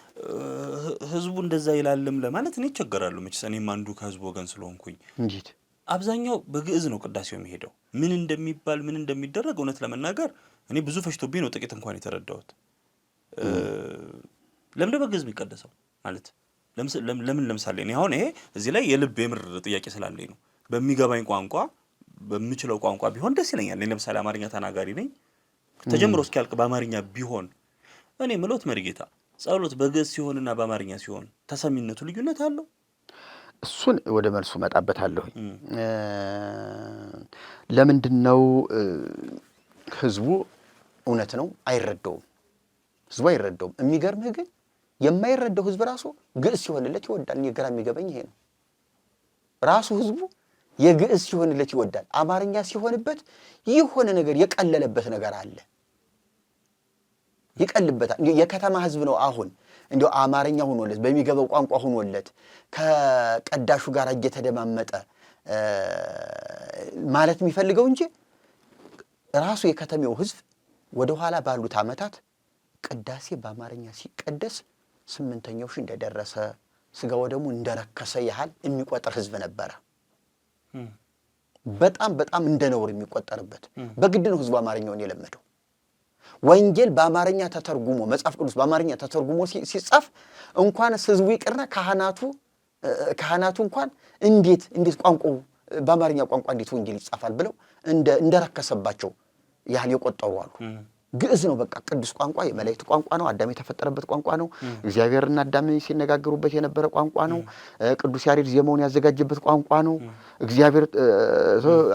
ህዝቡ እንደዛ ይላልም ለማለት እኔ እቸገራለሁ። መቼስ እኔም አንዱ ከህዝቡ ወገን ስለሆንኩኝ እንዴት አብዛኛው በግዕዝ ነው ቅዳሴው የሚሄደው። ምን እንደሚባል ምን እንደሚደረግ እውነት ለመናገር እኔ ብዙ ፈጅቶብኝ ነው ጥቂት እንኳን የተረዳሁት። ለምን በግዕዝ የሚቀደሰው ማለት ለምን? ለምሳሌ እኔ አሁን ይሄ እዚህ ላይ የልብ የምር ጥያቄ ስላለኝ ነው። በሚገባኝ ቋንቋ በምችለው ቋንቋ ቢሆን ደስ ይለኛል። እኔ ለምሳሌ አማርኛ ተናጋሪ ነኝ። ተጀምሮ እስኪያልቅ በአማርኛ ቢሆን እኔ ምሎት መሪጌታ ጸሎት በግዕዝ ሲሆንና በአማርኛ ሲሆን ተሰሚነቱ ልዩነት አለው። እሱን ወደ መልሱ መጣበታለሁ። ለምንድነው ህዝቡ እውነት ነው አይረዳውም። ህዝቡ አይረዳውም። የሚገርምህ ግን የማይረዳው ህዝብ ራሱ ግዕዝ ሲሆንለት ይወዳል። እኔ ግራ የሚገባኝ ይሄ ነው። ራሱ ህዝቡ የግዕዝ ሲሆንለት ይወዳል። አማርኛ ሲሆንበት የሆነ ነገር የቀለለበት ነገር አለ። ይቀልበታል። የከተማ ህዝብ ነው አሁን እንደው አማርኛ ሆኖለት በሚገባው ቋንቋ ሆኖለት ከቀዳሹ ጋር እየተደማመጠ ማለት የሚፈልገው እንጂ ራሱ የከተማው ህዝብ ወደ ኋላ ባሉት ዓመታት ቅዳሴ በአማርኛ ሲቀደስ 8ኛው ሺህ እንደደረሰ ስጋው ደግሞ እንደረከሰ ያህል የሚቆጠር ህዝብ ነበረ። በጣም በጣም እንደነውር የሚቆጠርበት በግድ ነው ህዝቡ አማርኛውን የለመደው። ወንጌል በአማርኛ ተተርጉሞ መጽሐፍ ቅዱስ በአማርኛ ተተርጉሞ ሲጻፍ እንኳን ህዝቡ ይቅርና ካህናቱ እንኳን እንዴት ቋንቋው በአማርኛ ቋንቋ እንዴት ወንጌል ይጻፋል ብለው እንደረከሰባቸው ያህል የቆጠሩ አሉ። ግዕዝ ነው በቃ ቅዱስ ቋንቋ፣ የመላእክት ቋንቋ ነው፣ አዳም የተፈጠረበት ቋንቋ ነው፣ እግዚአብሔርና አዳም ሲነጋገሩበት የነበረ ቋንቋ ነው፣ ቅዱስ ያሬድ ዜማውን ያዘጋጀበት ቋንቋ ነው፣ እግዚአብሔር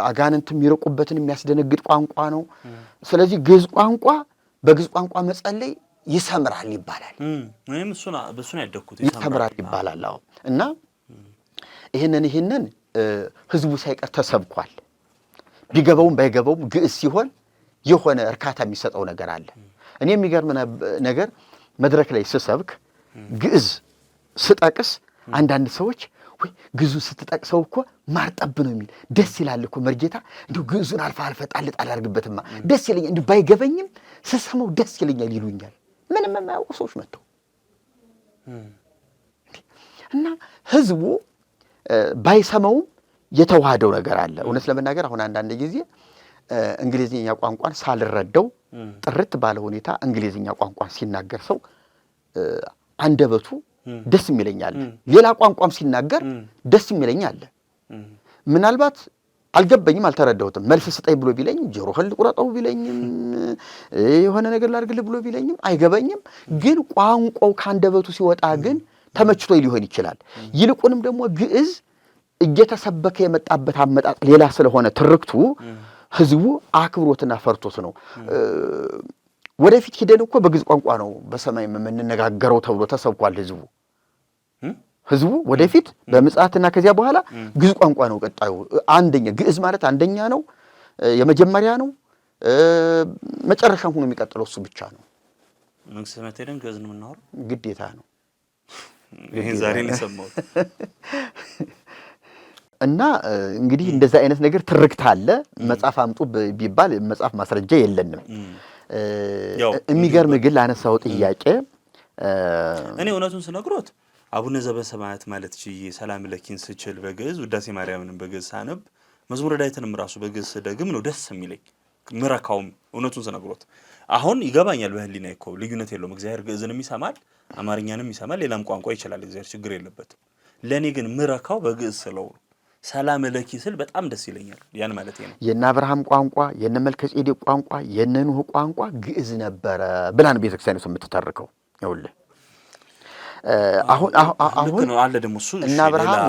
አጋንንት የሚርቁበትን የሚያስደነግጥ ቋንቋ ነው። ስለዚህ ግዕዝ ቋንቋ በግዕዝ ቋንቋ መጸለይ ይሰምራል ይባላል። ወይም በሱን ያደኩት ይሰምራል ይባላል። አዎ። እና ይሄንን ህዝቡ ሳይቀር ተሰብኳል። ቢገባውም ባይገባውም ግዕዝ ሲሆን የሆነ እርካታ የሚሰጠው ነገር አለ። እኔ የሚገርም ነገር መድረክ ላይ ስሰብክ ግዕዝ ስጠቅስ አንዳንድ ሰዎች ወይ ግዕዙን ስትጠቅሰው እኮ ማርጠብ ነው የሚል ደስ ይላል እኮ መርጌታ፣ እንደው ግዕዙን አልፋ ጣል አድርግበትማ ደስ ይለኛል፣ እንደው ባይገበኝም ስሰማው ደስ ይለኛል ይሉኛል። ምንም የማያውቁ ሰዎች መጥተው እና ህዝቡ ባይሰማውም የተዋሃደው ነገር አለ። እውነት ለመናገር አሁን አንዳንድ ጊዜ እንግሊዝኛ ቋንቋን ሳልረዳው ጥርት ባለ ሁኔታ እንግሊዝኛ ቋንቋን ሲናገር ሰው አንደበቱ ደስ የሚለኛል። ሌላ ቋንቋም ሲናገር ደስ የሚለኛል። ምናልባት አልገባኝም፣ አልተረዳሁትም፣ መልስ ስጠኝ ብሎ ቢለኝ ጆሮህን ልቁረጠው ቢለኝም የሆነ ነገር ላድርግልህ ብሎ ቢለኝም አይገባኝም። ግን ቋንቋው ከአንደበቱ ሲወጣ ግን ተመችቶኝ ሊሆን ይችላል። ይልቁንም ደግሞ ግዕዝ እየተሰበከ የመጣበት አመጣጥ ሌላ ስለሆነ ትርክቱ ህዝቡ አክብሮትና ፈርቶት ነው። ወደፊት ሄደን እኮ በግዕዝ ቋንቋ ነው በሰማይ የምንነጋገረው ተብሎ ተሰብኳል። ህዝቡ ወደፊት በምጽአትና ከዚያ በኋላ ግዕዝ ቋንቋ ነው ቀጣዩ። አንደኛ ግዕዝ ማለት አንደኛ ነው፣ የመጀመሪያ ነው፣ መጨረሻም ሆኖ የሚቀጥለው እሱ ብቻ ነው። መንግስተ ሰማያት ሄደን ግዕዝ ነው የምናወራው፣ ግዴታ ነው። ይሄን ዛሬ ነው የሰማሁት። እና እንግዲህ እንደዛ አይነት ነገር ትርክት አለ። መጽሐፍ አምጡ ቢባል መጽሐፍ ማስረጃ የለንም። የሚገርም ግን ላነሳው ጥያቄ እኔ እውነቱን ስነግሮት አቡነ ዘበሰማያት ማለት ችዬ ሰላም ለኪን ስችል በግዕዝ ውዳሴ ማርያምንም በግዕዝ ሳነብ መዝሙረ ዳዊትንም ራሱ በግዕዝ ደግም ነው ደስ የሚለኝ ምረካውም። እውነቱን ስነግሮት አሁን ይገባኛል። በህሊና እኮ ልዩነት የለውም። እግዚአብሔር ግዕዝንም ይሰማል፣ አማርኛንም ይሰማል፣ ሌላም ቋንቋ ይችላል። እግዚአብሔር ችግር የለበትም። ለኔ ግን ምረካው በግዕዝ ስለው ሰላም ለኪ ስል በጣም ደስ ይለኛል። ያን ማለት ነው። የነ አብርሃም ቋንቋ፣ የነ መልከጼዴቅ ቋንቋ፣ የነ ኖህ ቋንቋ ግዕዝ ነበረ ብላን ቤተክርስቲያኑ የምትተርከው ይኸውልህ። አሁን አለ ደግሞ እሱ እና አብርሃም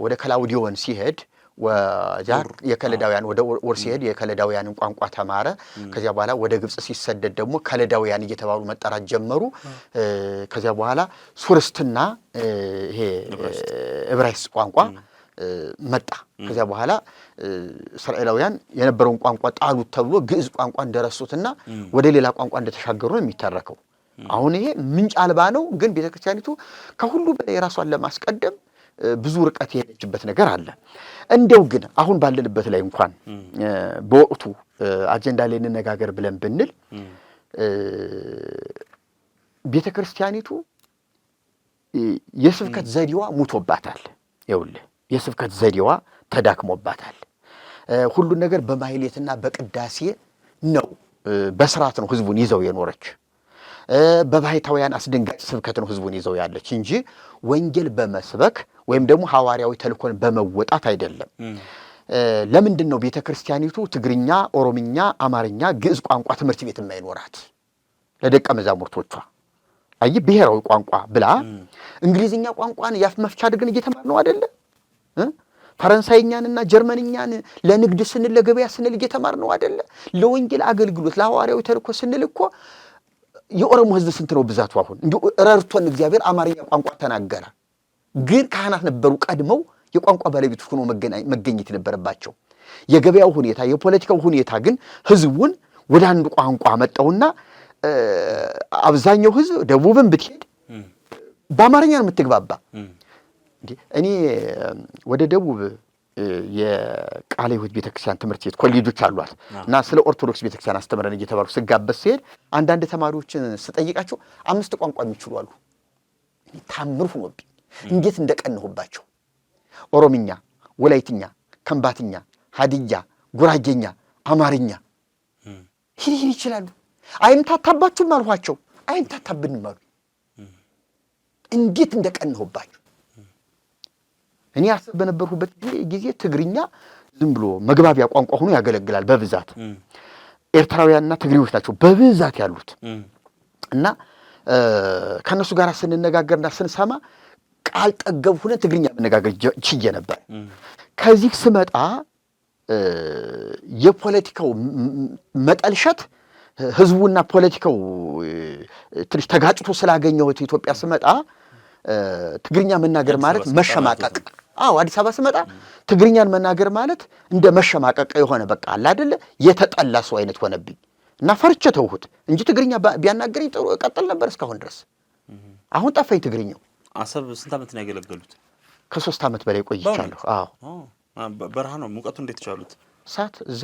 ወደ ከላውዲዮን ሲሄድ ወዛ የከለዳውያን ወደ ኦር ሲሄድ የከለዳውያንን ቋንቋ ተማረ። ከዚያ በኋላ ወደ ግብጽ ሲሰደድ ደግሞ ከለዳውያን እየተባሉ መጠራት ጀመሩ። ከዚያ በኋላ ሱርስትና ይሄ ዕብራይስጥ ቋንቋ መጣ። ከዚያ በኋላ እስራኤላውያን የነበረውን ቋንቋ ጣሉት ተብሎ ግዕዝ ቋንቋ እንደረሱትና ወደ ሌላ ቋንቋ እንደተሻገሩ ነው የሚተረከው። አሁን ይሄ ምንጭ አልባ ነው። ግን ቤተክርስቲያኒቱ ከሁሉ በላይ ራሷን ለማስቀደም ብዙ ርቀት የሄደችበት ነገር አለ። እንደው ግን አሁን ባለንበት ላይ እንኳን በወቅቱ አጀንዳ ላይ እንነጋገር ብለን ብንል ቤተክርስቲያኒቱ የስብከት ዘዴዋ ሙቶባታል። ይኸውልህ የስብከት ዘዴዋ ተዳክሞባታል። ሁሉን ነገር በማህሌትና በቅዳሴ ነው፣ በስርዓት ነው ህዝቡን ይዘው የኖረች። በባሕታውያን አስደንጋጭ ስብከት ነው ህዝቡን ይዘው ያለች እንጂ ወንጌል በመስበክ ወይም ደግሞ ሐዋርያዊ ተልእኮን በመወጣት አይደለም። ለምንድን ነው ቤተክርስቲያኒቱ ትግርኛ፣ ኦሮምኛ፣ አማርኛ፣ ግዕዝ ቋንቋ ትምህርት ቤት የማይኖራት ለደቀ መዛሙርቶቿ? አይ ብሔራዊ ቋንቋ ብላ እንግሊዝኛ ቋንቋን ያፍ መፍቻ አድርገን እየተማር ነው አይደለ? ፈረንሳይኛንና ጀርመንኛን ለንግድ ስንል ለገበያ ስንል እየተማር ነው አይደለ? ለወንጌል አገልግሎት ለሐዋርያዊ ተልእኮ ስንል እኮ የኦሮሞ ህዝብ ስንት ነው ብዛቱ? አሁን እንዴ ረርቶን እግዚአብሔር አማርኛ ቋንቋ ተናገረ። ግን ካህናት ነበሩ ቀድመው የቋንቋ ባለቤት ሆኖ መገኘት የነበረባቸው። የገበያው ሁኔታ፣ የፖለቲካው ሁኔታ ግን ህዝቡን ወደ አንድ ቋንቋ መጣውና አብዛኛው ህዝብ ደቡብን ብትሄድ በአማርኛ ነው የምትግባባ። እኔ ወደ ደቡብ የቃለ ሕይወት ቤተክርስቲያን ትምህርት ቤት ኮሌጆች አሏት እና ስለ ኦርቶዶክስ ቤተክርስቲያን አስተምረን እየተባሉ ስጋበዝ ሲሄድ አንዳንድ ተማሪዎችን ስጠይቃቸው 5 ቋንቋ የሚችሉ አሉ። ታምር ሆኖብኝ እንዴት እንደቀነሁባቸው። ኦሮምኛ፣ ወላይትኛ፣ ከምባትኛ፣ ሀዲያ፣ ጉራጌኛ፣ አማርኛ ይህን ይችላሉ። አይምታታባችሁም አልኋቸው። አይምታታብንም አሉ። እንዴት እንደቀነሁባቸው። እኔ አስብ በነበርኩበት ጊዜ ትግርኛ ዝም ብሎ መግባቢያ ቋንቋ ሆኖ ያገለግላል በብዛት። ኤርትራውያንና ትግሬዎች ናቸው በብዛት ያሉት እና ከነሱ ጋር ስንነጋገርና ስንሰማ ቃል ጠገብ ሆነን ትግርኛ መነጋገር ችዬ ነበር። ከዚህ ስመጣ የፖለቲካው መጠልሸት ህዝቡና ፖለቲካው ትንሽ ተጋጭቶ ስላገኘሁት ኢትዮጵያ ስመጣ ትግርኛ መናገር ማለት መሸማቀቅ። አዲስ አበባ ስመጣ ትግርኛን መናገር ማለት እንደ መሸማቀቅ የሆነ በቃ አለ አይደለ የተጠላ ሰው አይነት ሆነብኝ እና ፈርቼ ተውሁት እንጂ ትግርኛ ቢያናገረኝ ጥሩ እቀጥል ነበር እስካሁን ድረስ። አሁን ጠፋኝ ትግርኛው። አሰብ ስንት ዓመት ነው ያገለገሉት? ከ3 ዓመት በላይ ቆይቻለሁ። በረሃ ነው። ሙቀቱ እንዴት ቻሉት? እዛ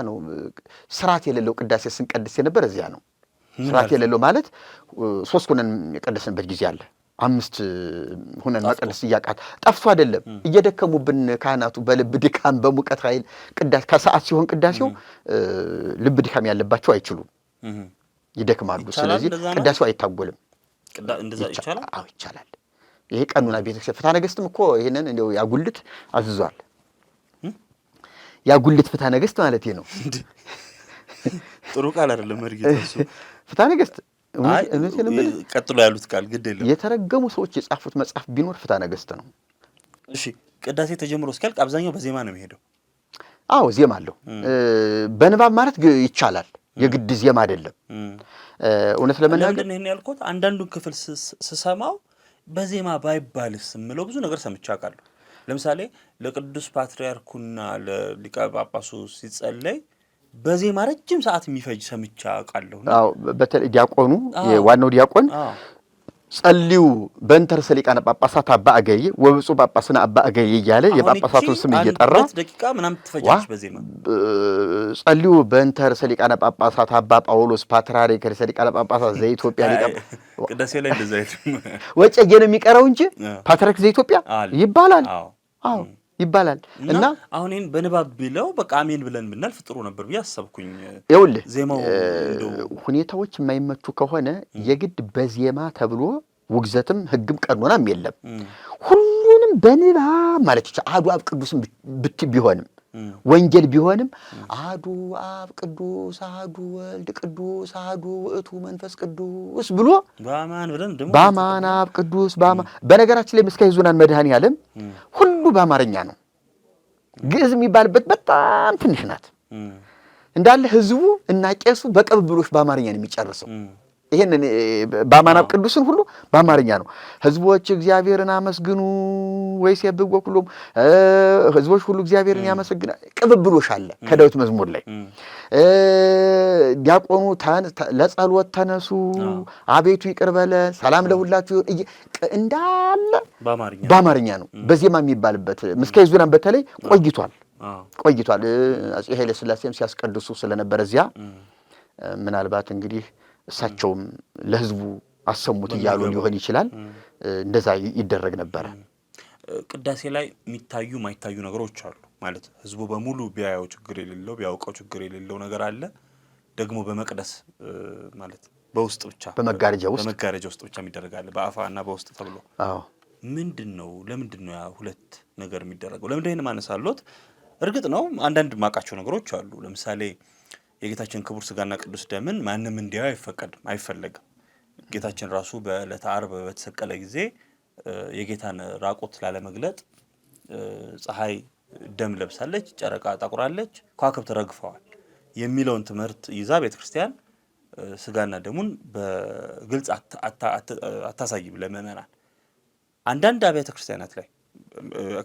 ነው ስርዓት የሌለው ቅዳሴ ስንቀድስ የነበር እዚያ ነው። ስርዓት የሌለው ማለት 3 ሆነን የቀደስንበት ጊዜ አለ። 5 ሆነን መቀደስ እያቃት ጠፍቶ አይደለም እየደከሙብን ካህናቱ በልብ ድካም በሙቀት ኃይል ቅዳሴ ከሰዓት ሲሆን ቅዳሴው ልብ ድካም ያለባቸው አይችሉም፣ ይደክማሉ። ስለዚህ ቅዳሴው አይታጎልም። እንደዛ ይቻላል? አዎ ይቻላል። ይሄ ቀኑና ቤተክርስቲያን ፍትሐ ነገሥትም እኮ ይሄንን እንደው ያጉልት አዝዟል። ያጉልት ፍትሐ ነገሥት ማለት ነው። ጥሩ ቃል አይደለም መርጌታ እሱ ፍትሐ ነገሥት ቀጥሎ ያሉት ቃል ግድ የለም። የተረገሙ ሰዎች የጻፉት መጽሐፍ ቢኖር ፍትሐ ነገሥት ነው። እሺ ቅዳሴ ተጀምሮ እስኪያልቅ አብዛኛው በዜማ ነው የሚሄደው? አዎ ዜማ አለው። በንባብ ማለት ይቻላል፣ የግድ ዜማ አይደለም። እውነት ለመናገር ለምንድን ነው ይሄን ያልኩት? አንዳንዱን ክፍል ስሰማው በዜማ ባይባልስ የምለው ብዙ ነገር ሰምቼ አውቃለሁ። ለምሳሌ ለቅዱስ ፓትርያርኩና ለሊቀ ጳጳሱ ሲጸለይ በዜማ ረጅም ሰዓት የሚፈጅ ሰምቼ አውቃለሁ። አዎ በተለይ ዲያቆኑ ዋናው ዲያቆን ጸልዩ በእንተ ርእሰ ሊቃነ ጳጳሳት አባ እገሌ ወብፁዕ ጳጳስና አባ እገሌ እያለ የጳጳሳቱን ስም እየጠራ 2 ደቂቃ ምናምን ትፈጃለች በዜማ። ጸልዩ በእንተ ርዕሰ ሊቃነ ጳጳሳት አባ ጳውሎስ ፓትርያርክ ርዕሰ ሊቃነ ጳጳሳት ዘኢትዮጵያ ቅዳሴ ላይ እንደዛ ወጨጌ ነው የሚቀረው እንጂ ፓትርያርክ ዘኢትዮጵያ ይባላል። አዎ ይባላል። እና አሁን ይሄን በንባብ ቢለው በቃ አሜን ብለን ብናልፍ ጥሩ ነበር ብዬ አሰብኩኝ። ይኸውልህ ዜማው ሁኔታዎች የማይመቹ ከሆነ የግድ በዜማ ተብሎ ውግዘትም ሕግም ቀኖናም የለም። ሁሉንም በንባብ ማለት ይቻላል። አሐዱ አብ ቅዱስም ቢሆንም ወንጌል ቢሆንም አሐዱ አብ ቅዱስ አሐዱ ወልድ ቅዱስ አሐዱ ውእቱ መንፈስ ቅዱስ ብሎ በአማን አብ ቅዱስ በነገራችን ላይ ምስካየ ኅዙናን መድኃኔዓለም ሁሉ በአማርኛ ነው። ግዕዝ የሚባልበት በጣም ትንሽ ናት። እንዳለ ህዝቡ እና ቄሱ በቅብብሎሽ በአማርኛ ነው የሚጨርሰው። ይሄንን በአማን አብ ቅዱስን ሁሉ በአማርኛ ነው። ህዝቦች እግዚአብሔርን አመስግኑ ወይስ የብጎ ሁሉም ህዝቦች ሁሉ እግዚአብሔርን ያመሰግናል። ቅብብሎሽ አለ ከዳዊት መዝሙር ላይ ዲያቆኑ ለጸሎት ተነሱ፣ አቤቱ ይቅር በለን፣ ሰላም ለሁላችሁ እንዳለ በአማርኛ ነው። በዜማ የሚባልበት ምስካየ ኅዙናን በተለይ ቆይቷል። አፄ ኃይለ ሥላሴም ሲያስቀድሱ ስለነበረ እዚያ ምናልባት እንግዲህ እሳቸውም ለህዝቡ አሰሙት እያሉ ሊሆን ይችላል። እንደዛ ይደረግ ነበረ። ቅዳሴ ላይ የሚታዩ ማይታዩ ነገሮች አሉ ማለት ህዝቡ በሙሉ ቢያየው ችግር የሌለው ቢያውቀው ችግር የሌለው ነገር አለ። ደግሞ በመቅደስ ማለት በውስጥ ብቻ በመጋረጃ ውስጥ ብቻ የሚደረግ አለ፣ በአፋና በውስጥ ተብሎ። ምንድነው? ለምንድነው ያ ሁለት ነገር የሚደረገው? ለምንድን ነው ማነሳሎት? እርግጥ ነው አንዳንድ ማቃቸው ነገሮች አሉ። ለምሳሌ የጌታችን ክቡር ስጋና ቅዱስ ደምን ማንም እንዲያው አይፈለግም። ጌታችን ራሱ በዕለተ ዓርብ በተሰቀለ ጊዜ የጌታን ራቆት ላለመግለጥ ፀሐይ ደም ለብሳለች፣ ጨረቃ ጠቁራለች፣ ከዋክብት ረግፈዋል የሚለውን ትምህርት ይዛ ቤተክርስቲያን ስጋና ደሙን በግልጽ አታሳይም ለምእመናን። አንዳንድ አብያተ ክርስቲያናት ላይ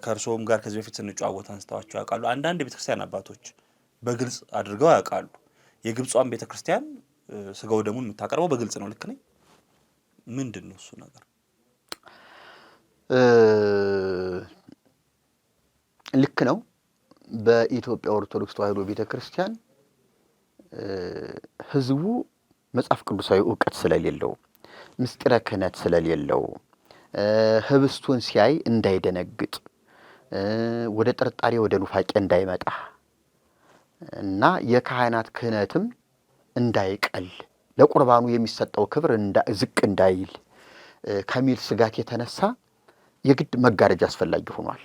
ከእርስዎም ጋር ከዚህ በፊት ስንጨዋወት አንስተዋቸው ያውቃሉ። አንዳንድ የቤተክርስቲያን አባቶች በግልጽ አድርገው ያውቃሉ። የግብጿን ቤተክርስቲያን ስጋው ደሙን የምታቀርበው በግልጽ ነው። ልክ ነኝ? ምንድን ነው እሱ ነገር? ልክ ነው። በኢትዮጵያ ኦርቶዶክስ ተዋሕዶ ቤተክርስቲያን ህዝቡ መጽሐፍ ቅዱሳዊ ዕውቀት ስለሌለው፣ ምስጢረ ክህነት ስለሌለው፣ ህብስቱን ሲያይ እንዳይደነግጥ፣ ወደ ጥርጣሬ ወደ ኑፋቄ እንዳይመጣ እና የካህናት ክህነትም እንዳይቀል፣ ለቁርባኑ የሚሰጠው ክብር ዝቅ እንዳይል ከሚል ስጋት የተነሳ የግድ መጋረጃ አስፈላጊ ሆኗል።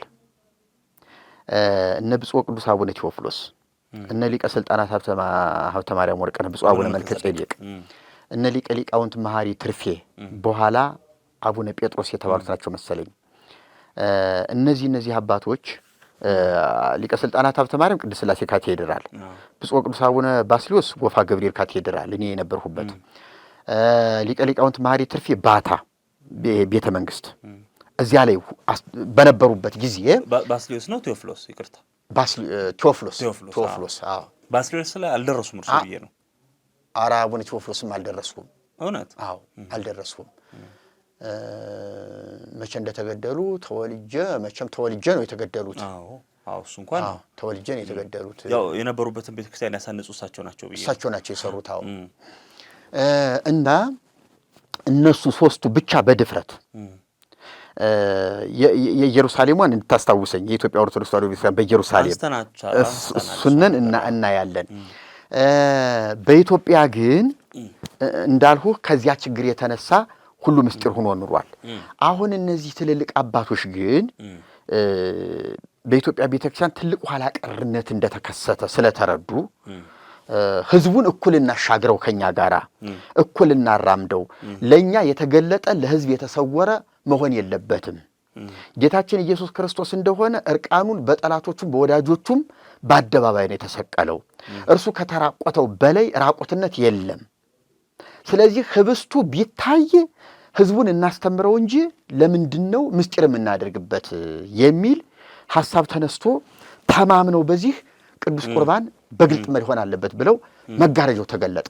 እነ ብፁዕ ቅዱስ አቡነ ቴዎፍሎስ፣ እነ ሊቀ ስልጣናት ሀብተ ማርያም ወርቅነህ፣ ብፁዕ አቡነ መልከጼዴቅ፣ እነ ሊቀ ሊቃውንት መሐሪ ትርፌ፣ በኋላ አቡነ ጴጥሮስ የተባሉት ናቸው መሰለኝ። እነዚህ አባቶች ሊቀ ስልጣናት ሀብተ ማርያም ቅድስት ሥላሴ ካቴድራል፣ ብፁዕ ቅዱስ አቡነ ባስልዮስ ጎፋ ገብርኤል ካቴድራል እኔ የነበርሁበት፣ ሊቀ ሊቃውንት መሐሪ ትርፌ ባታ ቤተ መንግስት እዚያ ላይ በነበሩበት ጊዜ ባስልዮስ ነው ቴዎፍሎስ? ይቅርታ ቴዎፍሎስ። አዎ ባስልዮስ ላይ አልደረሱም እርሱ ብዬ ነው። ኧረ አቡነ ቴዎፍሎስም አልደረሱም። እውነት? አዎ አልደረሱም። መቼ እንደተገደሉ መቼም ተወልጄ ነው የተገደሉት። አዎ እሱ እንኳን ተወልጄ ነው የተገደሉት። ያው የነበሩበትን ቤተክርስቲያን ያሳነጹ እሳቸው ናቸው ብዬ እሳቸው ናቸው የሰሩት። አዎ እና እነሱ ሶስቱ ብቻ በድፍረት የኢየሩሳሌሟን እንድታስታውሰኝ የኢትዮጵያ ኦርቶዶክስ ተዋሕዶ ቤተክርስቲያን በኢየሩሳሌም እሱንን እናያለን። በኢትዮጵያ ግን እንዳልሁ ከዚያ ችግር የተነሳ ሁሉ ምስጢር ሆኖ ኑሯል። አሁን እነዚህ ትልልቅ አባቶች ግን በኢትዮጵያ ቤተክርስቲያን ትልቅ ኋላ ቀርነት እንደተከሰተ ስለተረዱ ህዝቡን እኩል እናሻግረው፣ ከኛ ጋራ እኩል እናራምደው፣ ለኛ የተገለጠ ለህዝብ የተሰወረ መሆን የለበትም። ጌታችን ኢየሱስ ክርስቶስ እንደሆነ እርቃኑን በጠላቶቹም በወዳጆቹም በአደባባይ ነው የተሰቀለው። እርሱ ከተራቆተው በላይ ራቆትነት የለም። ስለዚህ ህብስቱ ቢታይ ህዝቡን እናስተምረው እንጂ ለምንድነው ምስጢር የምናደርግበት የሚል ሐሳብ ተነስቶ ተማምነው በዚህ ቅዱስ ቁርባን በግልጥ መሆን አለበት ብለው መጋረጃው ተገለጠ።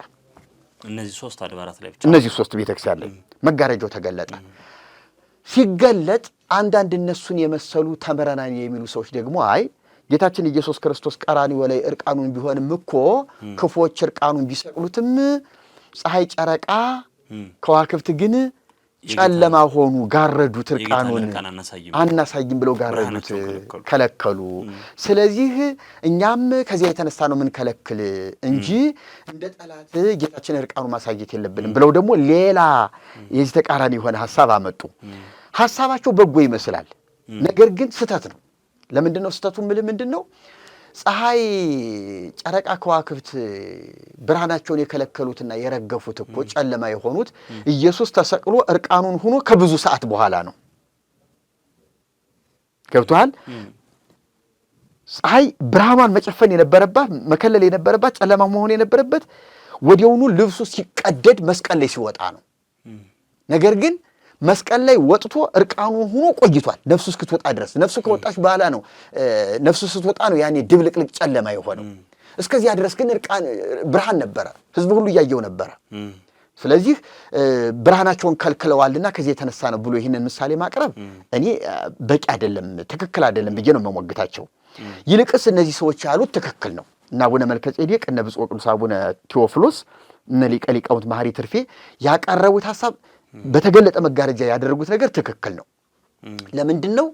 እነዚህ ሶስት አድባራት ላይ ብቻ እነዚህ ሶስት ቤተክርስቲያን ላይ መጋረጃው ተገለጠ። ሲገለጥ አንዳንድ እነሱን የመሰሉ ተመረናን የሚሉ ሰዎች ደግሞ አይ ጌታችን ኢየሱስ ክርስቶስ ቀራንዮ ላይ እርቃኑን ቢሆንም እኮ ክፎች እርቃኑን ቢሰቅሉትም ፀሐይ፣ ጨረቃ፣ ከዋክብት ግን ጨለማ ሆኑ፣ ጋረዱት፣ እርቃኑን አናሳይም ብለው ጋረዱት፣ ከለከሉ። ስለዚህ እኛም ከዚያ የተነሳ ነው ምን ከለክል እንጂ እንደ ጠላት ጌታችን እርቃኑ ማሳየት የለብንም ብለው ደግሞ ሌላ የዚህ ተቃራኒ የሆነ ሐሳብ አመጡ። ሐሳባቸው በጎ ይመስላል፣ ነገር ግን ስህተት ነው። ለምንድን ነው ስህተቱ? ምንድን ነው? ፀሐይ፣ ጨረቃ፣ ከዋክብት ብርሃናቸውን የከለከሉትና የረገፉት እኮ ጨለማ የሆኑት ኢየሱስ ተሰቅሎ እርቃኑን ሆኖ ከብዙ ሰዓት በኋላ ነው። ገብቶሃል? ፀሐይ ብርሃኗን መጨፈን የነበረባት መከለል የነበረባት ጨለማ መሆን የነበረበት ወዲያውኑ ልብሱ ሲቀደድ መስቀል ላይ ሲወጣ ነው። ነገር ግን መስቀል ላይ ወጥቶ እርቃኑ ሆኖ ቆይቷል ነፍሱ እስክትወጣ ድረስ። ነፍሱ ከወጣች በኋላ ነው ነፍሱ ስትወጣ ነው ያኔ ድብልቅልቅ ጨለማ የሆነው። እስከዚያ ድረስ ግን ብርሃን ነበረ፣ ህዝቡ ሁሉ እያየው ነበረ። ስለዚህ ብርሃናቸውን ከልክለዋልና ከዚህ የተነሳ ነው ብሎ ይህንን ምሳሌ ማቅረብ እኔ በቂ አይደለም፣ ትክክል አይደለም ብዬ ነው መሞግታቸው። ይልቅስ እነዚህ ሰዎች ያሉት ትክክል ነው እና አቡነ መልከጼዴቅ፣ እነ ብፁዕ ቅዱስ አቡነ ቴዎፍሎስ፣ እነ ሊቀ ሊቃውንት መሐሪ ትርፌ ያቀረቡት ሐሳብ በተገለጠ መጋረጃ ያደረጉት ነገር ትክክል ነው። ለምንድን ነው?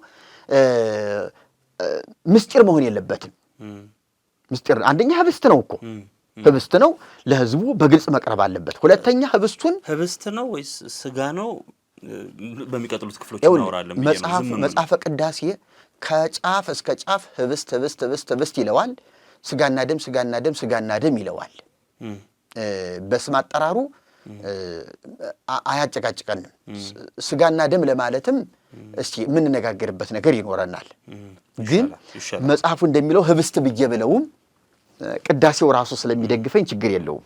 ምስጢር መሆን የለበትም። ምስጢር አንደኛ ህብስት ነው እኮ ህብስት ነው፣ ለህዝቡ በግልጽ መቅረብ አለበት። ሁለተኛ ህብስት ነው ወይስ ስጋ ነው? በሚቀጥሉት ክፍሎች እናወራለን። መጽሐፈ ቅዳሴ ከጫፍ እስከ ጫፍ ህብስት ህብስት ህብስት ህብስት ይለዋል። ስጋና ደም ስጋና ደም ስጋና ደም ይለዋል። በስም አጠራሩ አያጨቃጭቀንም። ስጋና ደም ለማለትም እስቲ የምንነጋገርበት ነገር ይኖረናል። ግን መጽሐፉ እንደሚለው ህብስት ብዬ ብለውም ቅዳሴው ራሱ ስለሚደግፈኝ ችግር የለውም።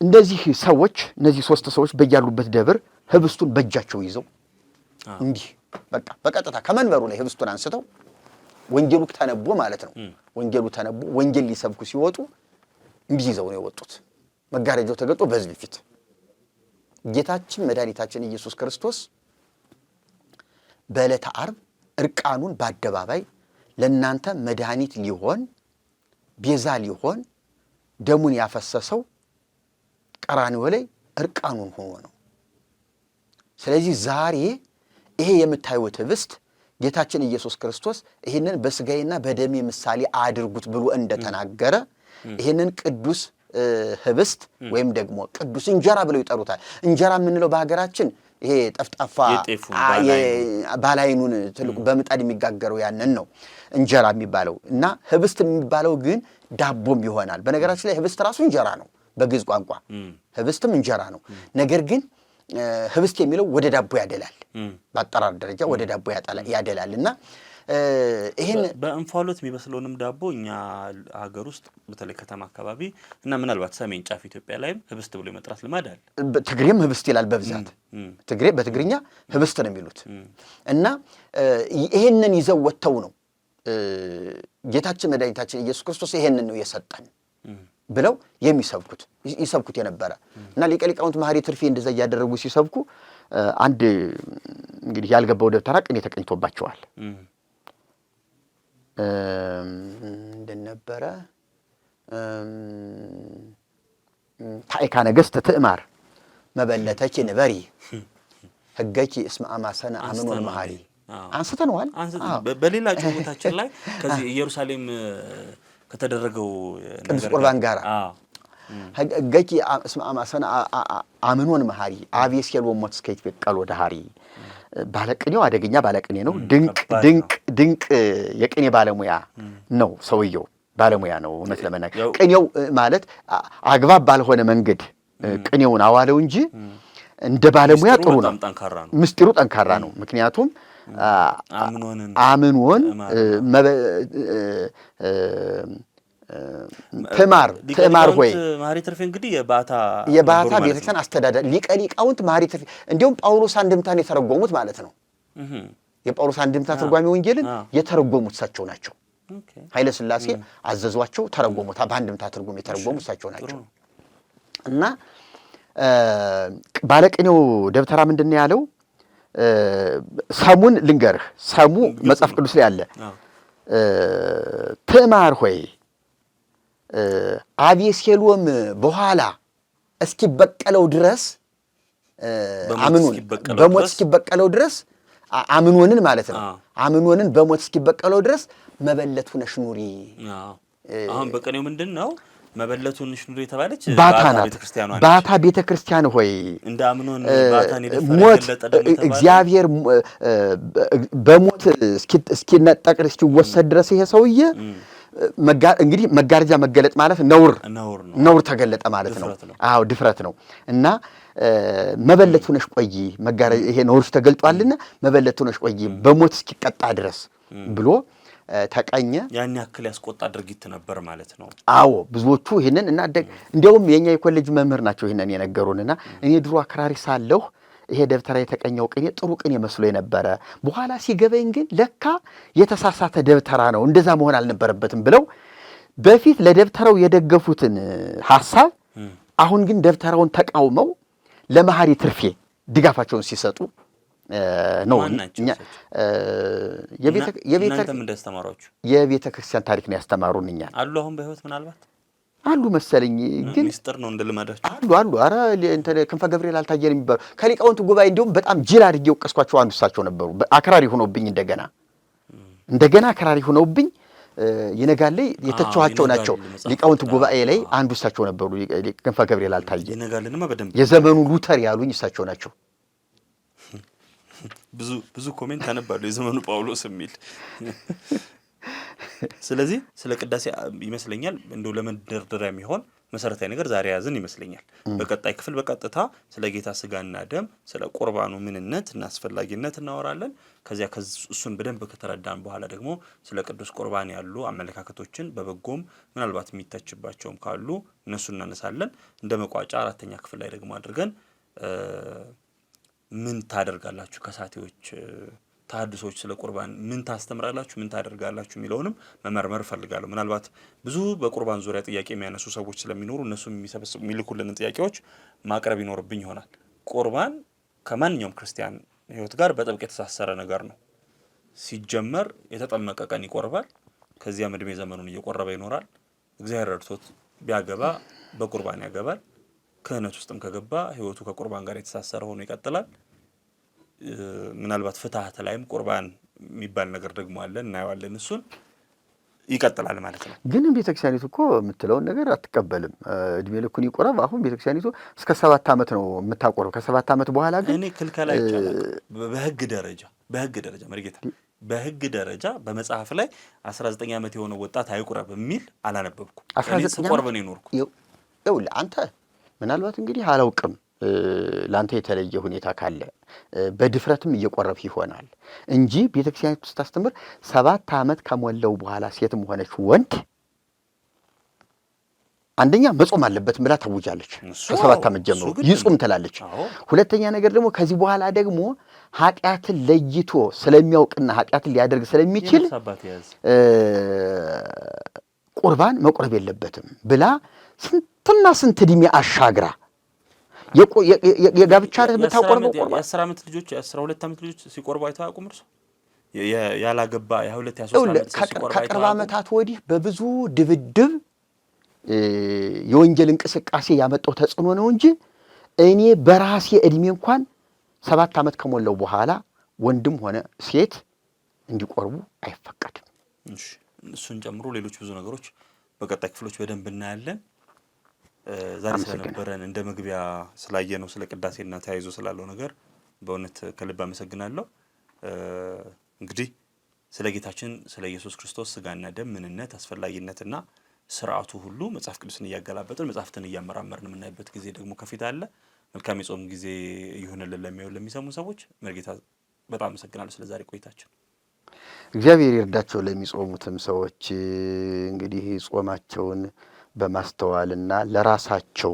እነዚህ ሶስት ሰዎች በያሉበት ደብር ህብስቱን በእጃቸው ይዘው እንዲህ በቃ በቀጥታ ከመንበሩ ላይ ህብስቱን አንስተው ወንጌሉ ተነቦ ማለት ነው። ወንጌሉ ተነቦ ወንጌል ሊሰብኩ ሲወጡ እንዲህ ይዘው ነው የወጡት። መጋረጃው ተገልጦ በህዝብ ፊት ጌታችን መድኃኒታችን ኢየሱስ ክርስቶስ በዕለተ ዓርብ እርቃኑን በአደባባይ ለእናንተ መድኃኒት ሊሆን ቤዛ ሊሆን ደሙን ያፈሰሰው ቀራንዮ ላይ እርቃኑን ሆኖ ነው። ስለዚህ ዛሬ ይሄ የምታዩት ህብስት ጌታችን ኢየሱስ ክርስቶስ ይህንን በስጋዬና በደሜ ምሳሌ አድርጉት ብሎ እንደተናገረ ይህንን ቅዱስ ህብስት ወይም ደግሞ ቅዱስ እንጀራ ብለው ይጠሩታል። እንጀራ የምንለው በሀገራችን ይሄ ጠፍጣፋ ባላይኑን ትልቁ በምጣድ የሚጋገረው ያንን ነው እንጀራ የሚባለው እና ህብስት የሚባለው ግን ዳቦም ይሆናል። በነገራችን ላይ ህብስት ራሱ እንጀራ ነው። በግዕዝ ቋንቋ ህብስትም እንጀራ ነው። ነገር ግን ህብስት የሚለው ወደ ዳቦ ያደላል። በአጠራር ደረጃ ወደ ዳቦ ያደላል እና ይሄን በእንፋሎት የሚበስለውንም ዳቦ እኛ ሀገር ውስጥ በተለይ ከተማ አካባቢ እና ምናልባት ሰሜን ጫፍ ኢትዮጵያ ላይም ህብስት ብሎ የመጥራት ልማድ አለ። ትግሬም ህብስት ይላል በብዛት በትግርኛ ህብስት ነው የሚሉት እና ይሄንን ይዘው ወጥተው ነው ጌታችን መድኃኒታችን ኢየሱስ ክርስቶስ ይሄንን ነው የሰጠን ብለው ይሰብኩት የነበረ እና ሊቀ ሊቃውንት መሐሪ ትርፌ እንደዛ እያደረጉ ሲሰብኩ አንድ እንግዲህ ያልገባው ደብተራ ቅኔ ተቀኝቶባቸዋል። እንደነበረ ታይካ ነገሥት ትዕማር መበለተኪ ንበሪ ህገኪ እስመ አማሰነ አምኖን መሐሪ አንስተነዋል። በሌላ ጭውታችን ላይ ከዚህ ኢየሩሳሌም ከተደረገው ቅዱስ ቁርባን ጋር ህገኪ እስመ አማሰነ አምኖን መሐሪ አብየስየል ወሞት እስከ ይትበቀል ወደሃሪ። ባለቅኔው አደገኛ ባለቅኔ ነው። ድንቅ የቅኔ ባለሙያ ነው። ሰውየው ባለሙያ ነው። እውነት ለመናገር ቅኔው ማለት አግባብ ባልሆነ መንገድ ቅኔውን አዋለው እንጂ እንደ ባለሙያ ጥሩ ነው። ምስጢሩ ጠንካራ ነው። ምክንያቱም አምኖን ትዕማር ሆይ መሐሪ ትርፌ እንግዲህ የባታ ቤተክርስቲያን አስተዳዳሪ ሊቀ ሊቃውንት መሐሪ ትርፌ እንዲሁም ጳውሎስ አንድምታን የተረጎሙት ማለት ነው። የጳውሎስ አንድምታ ትርጓሜ ወንጌልን የተረጎሙት እሳቸው ናቸው። ኃይለ ሥላሴ አዘዟቸው፣ ተረጎሙት። በአንድምታ ትርጉም የተረጎሙት እሳቸው ናቸው እና ባለቅኔው ደብተራ ምንድን ነው ያለው? ሰሙን ልንገርህ። ሰሙ መጽሐፍ ቅዱስ ላይ አለ። ትዕማር ሆይ አቤሴሎም በኋላ እስኪበቀለው ድረስ በሞት እስኪበቀለው ድረስ አምኖንን ማለት ነው። አምኖንን በሞት እስኪበቀለው ድረስ መበለት ሆነሽ ኑሪ። አሁን በቀኔው ምንድን ነው መበለቱን ሽኑሪ የተባለች ባታ ቤተክርስቲያን ሆይ እንደ አምኖን ባታን ሞት እግዚአብሔር በሞት እስኪነጠቅ እስኪወሰድ ድረስ ይሄ ሰውዬ እንግዲህ መጋረጃ መገለጥ ማለት ነውር ተገለጠ ማለት ነው። አዎ ድፍረት ነው እና መበለት ሆነሽ ቆይ ይሄ ነውር ተገልጧልና መበለት ሆነሽ ቆይ በሞት እስኪቀጣ ድረስ ብሎ ተቀኘ። ያን ያክል ያስቆጣ ድርጊት ነበር ማለት ነው። አዎ ብዙዎቹ ይሄንን እና እንደውም የኛ የኮሌጅ መምህር ናቸው ይሄንን የነገሩንና እኔ ድሮ አክራሪ ሳለሁ ይሄ ደብተራ የተቀኘው ቅኔ ጥሩ ቅኔ መስሎ የነበረ በኋላ ሲገበኝ ግን ለካ የተሳሳተ ደብተራ ነው፣ እንደዛ መሆን አልነበረበትም ብለው በፊት ለደብተራው የደገፉትን ሐሳብ አሁን ግን ደብተራውን ተቃውመው ለመሐሪ ትርፌ ድጋፋቸውን ሲሰጡ ነው። የቤተ ክርስቲያን ታሪክ ነው ያስተማሩን። እኛን አሉ አሁን በህይወት ምናልባት አሉ መሰለኝ፣ ግን ሚስጥር ነው እንደልማዳቸው አሉ። ኧረ ክንፈ ገብርኤል አልታየን የሚባሉ ከሊቃውንት ጉባኤ እንዲሁም በጣም ጅል አድርጌ ወቀስኳቸው አንዱ እሳቸው ነበሩ። አክራሪ ሆነውብኝ እንደገና አክራሪ ሆነውብኝ ይነጋል ላይ የተቸዋቸው ናቸው። ሊቃውንት ጉባኤ ላይ አንዱ እሳቸው ነበሩ። ክንፈ ገብርኤል አልታየ ይነጋልንማ በደንብ የዘመኑ ሉተር ያሉኝ እሳቸው ናቸው። ብዙ ኮሜንት አነባለሁ የዘመኑ ጳውሎስ የሚል። ስለዚህ ስለ ቅዳሴ ይመስለኛል እንደው ለመደርደሪያ የሚሆን መሰረታዊ ነገር ዛሬ ያዝን ይመስለኛል። በቀጣይ ክፍል በቀጥታ ስለ ጌታ ስጋና ደም ስለ ቁርባኑ ምንነት እና አስፈላጊነት እናወራለን። ከዚያ እሱን በደንብ ከተረዳን በኋላ ደግሞ ስለ ቅዱስ ቁርባን ያሉ አመለካከቶችን በበጎም ምናልባት የሚተችባቸውም ካሉ እነሱ እናነሳለን። እንደ መቋጫ አራተኛ ክፍል ላይ ደግሞ አድርገን ምን ታደርጋላችሁ? ከሳቴዎች ተሐድሶች ስለ ቁርባን ምን ታስተምራላችሁ? ምን ታደርጋላችሁ? የሚለውንም መመርመር እፈልጋለሁ። ምናልባት ብዙ በቁርባን ዙሪያ ጥያቄ የሚያነሱ ሰዎች ስለሚኖሩ እነሱ የሚልኩልንን ጥያቄዎች ማቅረብ ይኖርብኝ ይሆናል። ቁርባን ከማንኛውም ክርስቲያን ሕይወት ጋር በጥብቅ የተሳሰረ ነገር ነው። ሲጀመር የተጠመቀ ቀን ይቆርባል። ከዚያም እድሜ ዘመኑን እየቆረበ ይኖራል። እግዚአብሔር ረድቶት ቢያገባ በቁርባን ያገባል። ክህነት ውስጥም ከገባ ሕይወቱ ከቁርባን ጋር የተሳሰረ ሆኖ ይቀጥላል። ምናልባት ፍትሐት ላይም ቁርባን የሚባል ነገር ደግሞ አለ፣ እናየዋለን። እሱን ይቀጥላል ማለት ነው። ግን ቤተክርስቲያኒቱ እኮ የምትለውን ነገር አትቀበልም። እድሜ ልኩን ይቆረብ። አሁን ቤተክርስቲያኒቱ እስከ 7 ዓመት ነው የምታቆረው። ከ7 ዓመት በኋላ ግን እኔ ክልከላ ይቻላል። በህግ ደረጃ መርጌታ በህግ ደረጃ በመጽሐፍ ላይ 19 ዓመት የሆነ ወጣት አይቁረብ የሚል አላነበብኩም። 19 ቆርበ ነው የኖርኩ። ይኸውልህ አንተ ምናልባት እንግዲህ አላውቅም፣ ለአንተ የተለየ ሁኔታ ካለ በድፍረትም እየቆረብህ ይሆናል እንጂ ቤተክርስቲያን ስታስተምር 7 ዓመት ከሞላው በኋላ ሴትም ሆነች ወንድ አንደኛ መጾም አለበት ብላ ታውጃለች። ከ7 ዓመት ጀምሮ ይጹም ትላለች። ሁለተኛ ነገር ደግሞ ከዚህ በኋላ ደግሞ ኃጢአትን ለይቶ ስለሚያውቅና ኃጢአትን ሊያደርግ ስለሚችል ቁርባን መቁረብ የለበትም ብላ ስንትና ስንት ዕድሜ አሻግራ የጋብቻ አይደል የምታቆርበው? ቁርባን የ10 ዓመት ልጆች የ12 ዓመት ልጆች ሲቆርቡ አይተው አያውቁም? እርሱ ያላገባ የ2 የ3 ዓመት ሲቆርቡ ከቅርብ ዓመታት ወዲህ በብዙ ድብድብ የወንጀል እንቅስቃሴ ያመጣው ተጽዕኖ ነው እንጂ እኔ በራሴ ዕድሜ እንኳን 7 ዓመት ከሞላው በኋላ ወንድም ሆነ ሴት እንዲቆርቡ አይፈቀድም። እሱን ጨምሮ ሌሎች ብዙ ነገሮች በቀጣይ ክፍሎች በደንብ እናያለን። ዛሬ ስለነበረን እንደ መግቢያ ስላየነው ስለ ቅዳሴና ተያይዞ ስላለው ነገር በእውነት ከልብ አመሰግናለሁ። እንግዲህ ስለ ጌታችን ስለ ኢየሱስ ክርስቶስ ስጋና ደም ምንነት፣ አስፈላጊነትና ስርዓቱ ሁሉ መጽሐፍ ቅዱስን እያገላበጥን መጽሐፍትን እያመራመርን የምናይበት ጊዜ ደግሞ ከፊት አለ። መልካም የጾም ጊዜ ይሁንልን ለሚሰሙ ሰዎች። መርጌታ በጣም አመሰግናለሁ ስለ ዛሬ ቆይታችን። እግዚአብሔር ይርዳቸው ለሚጾሙትም ሰዎች እንግዲህ ጾማቸውን በማስተዋልና ለራሳቸው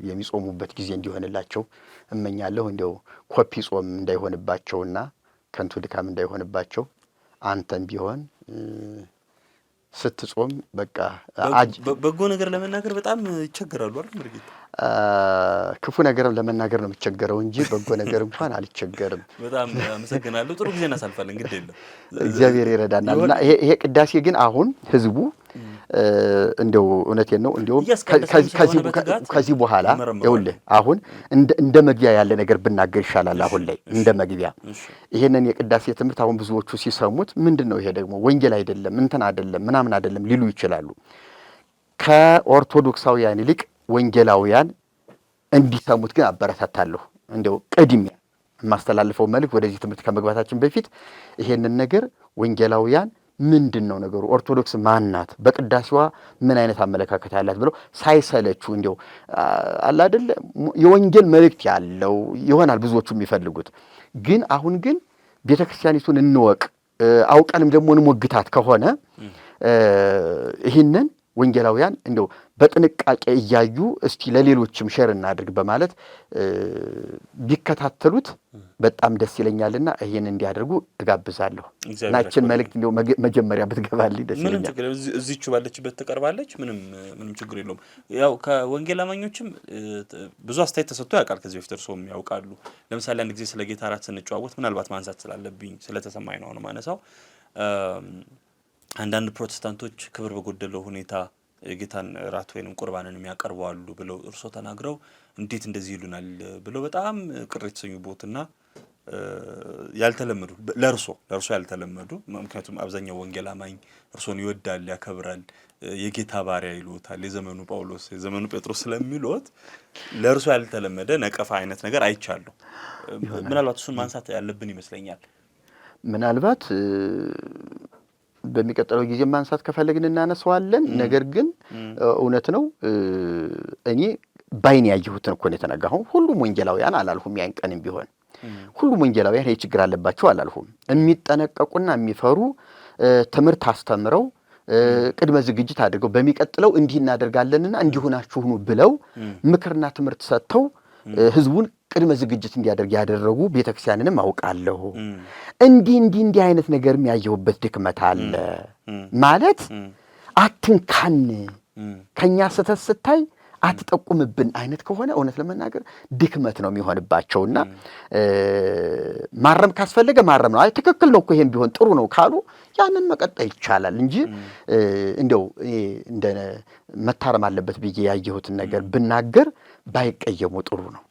የሚጾሙበት ጊዜ እንዲሆንላቸው እመኛለሁ። እንዲያው ኮፒ ጾም እንዳይሆንባቸውና ከንቱ ድካም እንዳይሆንባቸው አንተም ቢሆን ስትጾም በቃ በጎ ነገር ለመናገር በጣም ይቸገራሉ አይደል መርጌታ? ክፉ ነገር ለመናገር ነው የምቸገረው እንጂ በጎ ነገር እንኳን አልቸገርም። በጣም አመሰግናለሁ። ጥሩ ጊዜ እናሳልፋለን። እንግዲህ የለም እግዚአብሔር ይረዳናልና ይሄ ቅዳሴ ግን አሁን ህዝቡ እንደው እውነቴን ነው እንደው ከዚህ በኋላ ይኸውልህ አሁን እንደ መግቢያ ያለ ነገር ብናገር ይሻላል። አሁን ላይ እንደ መግቢያ ይሄንን የቅዳሴ ትምህርት አሁን ብዙዎቹ ሲሰሙት ምንድነው ይሄ ደግሞ ወንጌል አይደለም እንትን አይደለም ምናምን አይደለም ሊሉ ይችላሉ። ከኦርቶዶክሳውያን ይልቅ ወንጌላውያን እንዲሰሙት ግን አበረታታለሁ። እንደው ቅድሚያ የማስተላልፈው መልእክት ወደዚህ ትምህርት ከመግባታችን በፊት ይሄንን ነገር ወንጌላውያን ምንድነው ነገሩ፣ ኦርቶዶክስ ማናት፣ በቅዳሴዋ ምን አይነት አመለካከት ያላት ብለው ሳይሰለቹ እንደው አለ አይደል የወንጌል መልእክት ያለው ይሆናል ብዙዎቹ የሚፈልጉት። ግን አሁን ግን ቤተክርስቲያኒቱን እንወቅ አውቀንም ደግሞ እንሞግታት ከሆነ ይህንን ወንጌላውያን እንደው በጥንቃቄ እያዩ እስቲ ለሌሎችም ሼር እናድርግ በማለት ቢከታተሉት በጣም ደስ ይለኛልና ይሄን እንዲያደርጉ እጋብዛለሁ። ናችን መልእክት እንደው መጀመሪያ ብትገባልኝ ደስ ይለኛል። ምንም ችግር እዚህቹ ባለችበት ትቀርባለች። ምንም ችግር የለውም። ያው ከወንጌል አማኞችም ብዙ አስተያየት ተሰጥቶ ያውቃል። ከዚህ በፊት እርሶም ያውቃሉ። ለምሳሌ አንድ ጊዜ ስለ ጌታ እራት ስንጨዋወት ምናልባት ማንሳት ስላለብኝ ስለተሰማኝ ነው ማነሳው። አንዳንድ ፕሮቴስታንቶች ክብር በጎደለው ሁኔታ የጌታን ራት ወይንም ቁርባንን የሚያቀርቡ አሉ ብለው እርሶ ተናግረው እንዴት እንደዚህ ይሉናል ብለው በጣም ቅር የተሰኙበትና ያልተለመዱ ለእርሶ ያልተለመዱ፣ ምክንያቱም አብዛኛው ወንጌል አማኝ እርሶን ይወዳል፣ ያከብራል፣ የጌታ ባሪያ ይሉታል፣ የዘመኑ ጳውሎስ የዘመኑ ጴጥሮስ ስለሚሉት ለእርሶ ያልተለመደ ነቀፋ አይነት ነገር አይቻለሁ። ምናልባት እሱን ማንሳት ያለብን ይመስለኛል። ምናልባት በሚቀጥለው ጊዜ ማንሳት ከፈለግን እናነሳዋለን። ነገር ግን እውነት ነው እኔ ባይኔ ያየሁትን እኮ ነው የተናገረው። ሁሉም ወንጌላውያን አላልሁም፣ ያን ቀንም ቢሆን ሁሉም ወንጌላውያን ይሄ ችግር አለባቸው አላልሁም። የሚጠነቀቁና የሚፈሩ ትምህርት አስተምረው ቅድመ ዝግጅት አድርገው በሚቀጥለው እንዲህ እናደርጋለንና እንዲሆናችሁ ሁኑ ብለው ምክርና ትምህርት ሰጥተው ህዝቡን ቅድመ ዝግጅት እንዲያደርግ ያደረጉ ቤተክርስቲያንንም አውቃለሁ። እንዲህ አይነት ነገርም ያየሁበት ድክመት አለ ማለት አትንካን ከኛ ስተት ስታይ አትጠቁምብን አይነት ከሆነ እውነት ለመናገር ድክመት ነው የሚሆንባቸውና ማረም ካስፈለገ ማረም ነው። አይ ትክክል ነው እኮ ይሄም ቢሆን ጥሩ ነው ካሉ ያንን መቀጠል ይቻላል እንጂ እንደው እንደ መታረም አለበት ብዬ ያየሁትን ነገር ብናገር ባይቀየሙ ጥሩ ነው።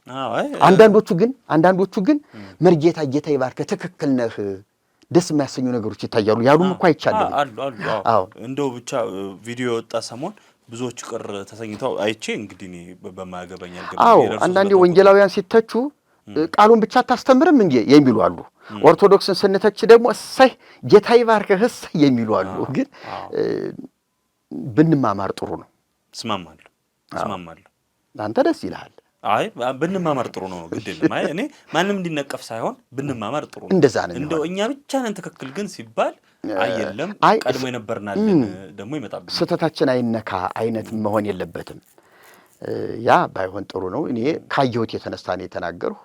አንዳንዶቹ ግን መርጌታ ጌታ ይባርክ ትክክል ነህ ደስ የሚያሰኙ ነገሮች ይታያሉ ያሉም እኮ አይቻልም አሉ እንደው ብቻ ቪዲዮ የወጣ ሰሞን ብዙዎች ቅር ተሰኝተው አይቼ እንግዲህ እኔ በማያገባኝ አንዳንዴ ወንጌላውያን ሲተቹ ቃሉን ብቻ አታስተምርም እንዴ የሚሉ አሉ። ኦርቶዶክስን ስንተች ደግሞ እሰይ ጌታ ይባርክህ እሰይ የሚሉ አሉ። ግን ብንማማር ጥሩ ነው። እስማማለሁ። አንተ ደስ ይልሃል። አይ ብንማማር ጥሩ ነው። ግድ የለም። አይ እኔ ማንም እንዲነቀፍ ሳይሆን ብንማማር ጥሩ ነው። እንደዛ ነው። እንደው እኛ ብቻ ነን ትክክል ግን ሲባል አይደለም ቀድሞ የነበርናልን ደግሞ ይመጣብን ስህተታችን አይነካ አይነት መሆን የለበትም። ያ ባይሆን ጥሩ ነው። እኔ ካየሁት የተነሳ ነው የተናገርሁ።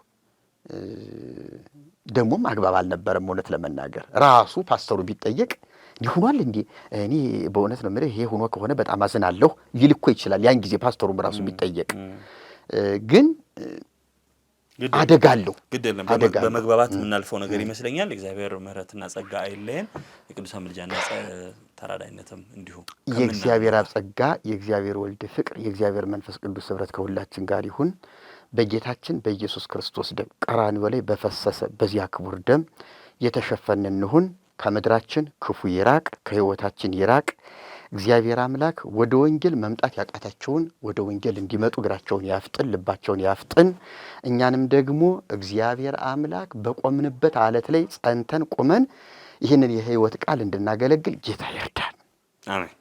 ደግሞም አግባብ አልነበረም እውነት ለመናገር ራሱ ፓስተሩ ቢጠየቅ ይሁናል እንዴ እኔ በእውነት ነው ማለት ይሄ ሆኖ ከሆነ በጣም አዝናለሁ ሊል እኮ ይችላል። ያን ጊዜ ፓስተሩም ራሱ ቢጠየቅ ግን አደጋለሁ ግድ የለም በመግባባት የምናልፈው ነገር ይመስለኛል። እግዚአብሔር ምሕረትና ጸጋ አይለየን። የቅዱሳን ምልጃና ተራዳይነትም እንዲሁ የእግዚአብሔር አብ ጸጋ የእግዚአብሔር ወልድ ፍቅር የእግዚአብሔር መንፈስ ቅዱስ ኅብረት ከሁላችን ጋር ይሁን። በጌታችን በኢየሱስ ክርስቶስ ደም ቀራንዮ ላይ በፈሰሰ በዚያ ክቡር ደም የተሸፈንን እንሁን። ከምድራችን ክፉ ይራቅ፣ ከሕይወታችን ይራቅ። እግዚአብሔር አምላክ ወደ ወንጌል መምጣት ያቃታቸውን ወደ ወንጌል እንዲመጡ እግራቸውን ያፍጥን፣ ልባቸውን ያፍጥን። እኛንም ደግሞ እግዚአብሔር አምላክ በቆምንበት አለት ላይ ጸንተን ቁመን ይህንን የሕይወት ቃል እንድናገለግል ጌታ ይርዳን። አሜን።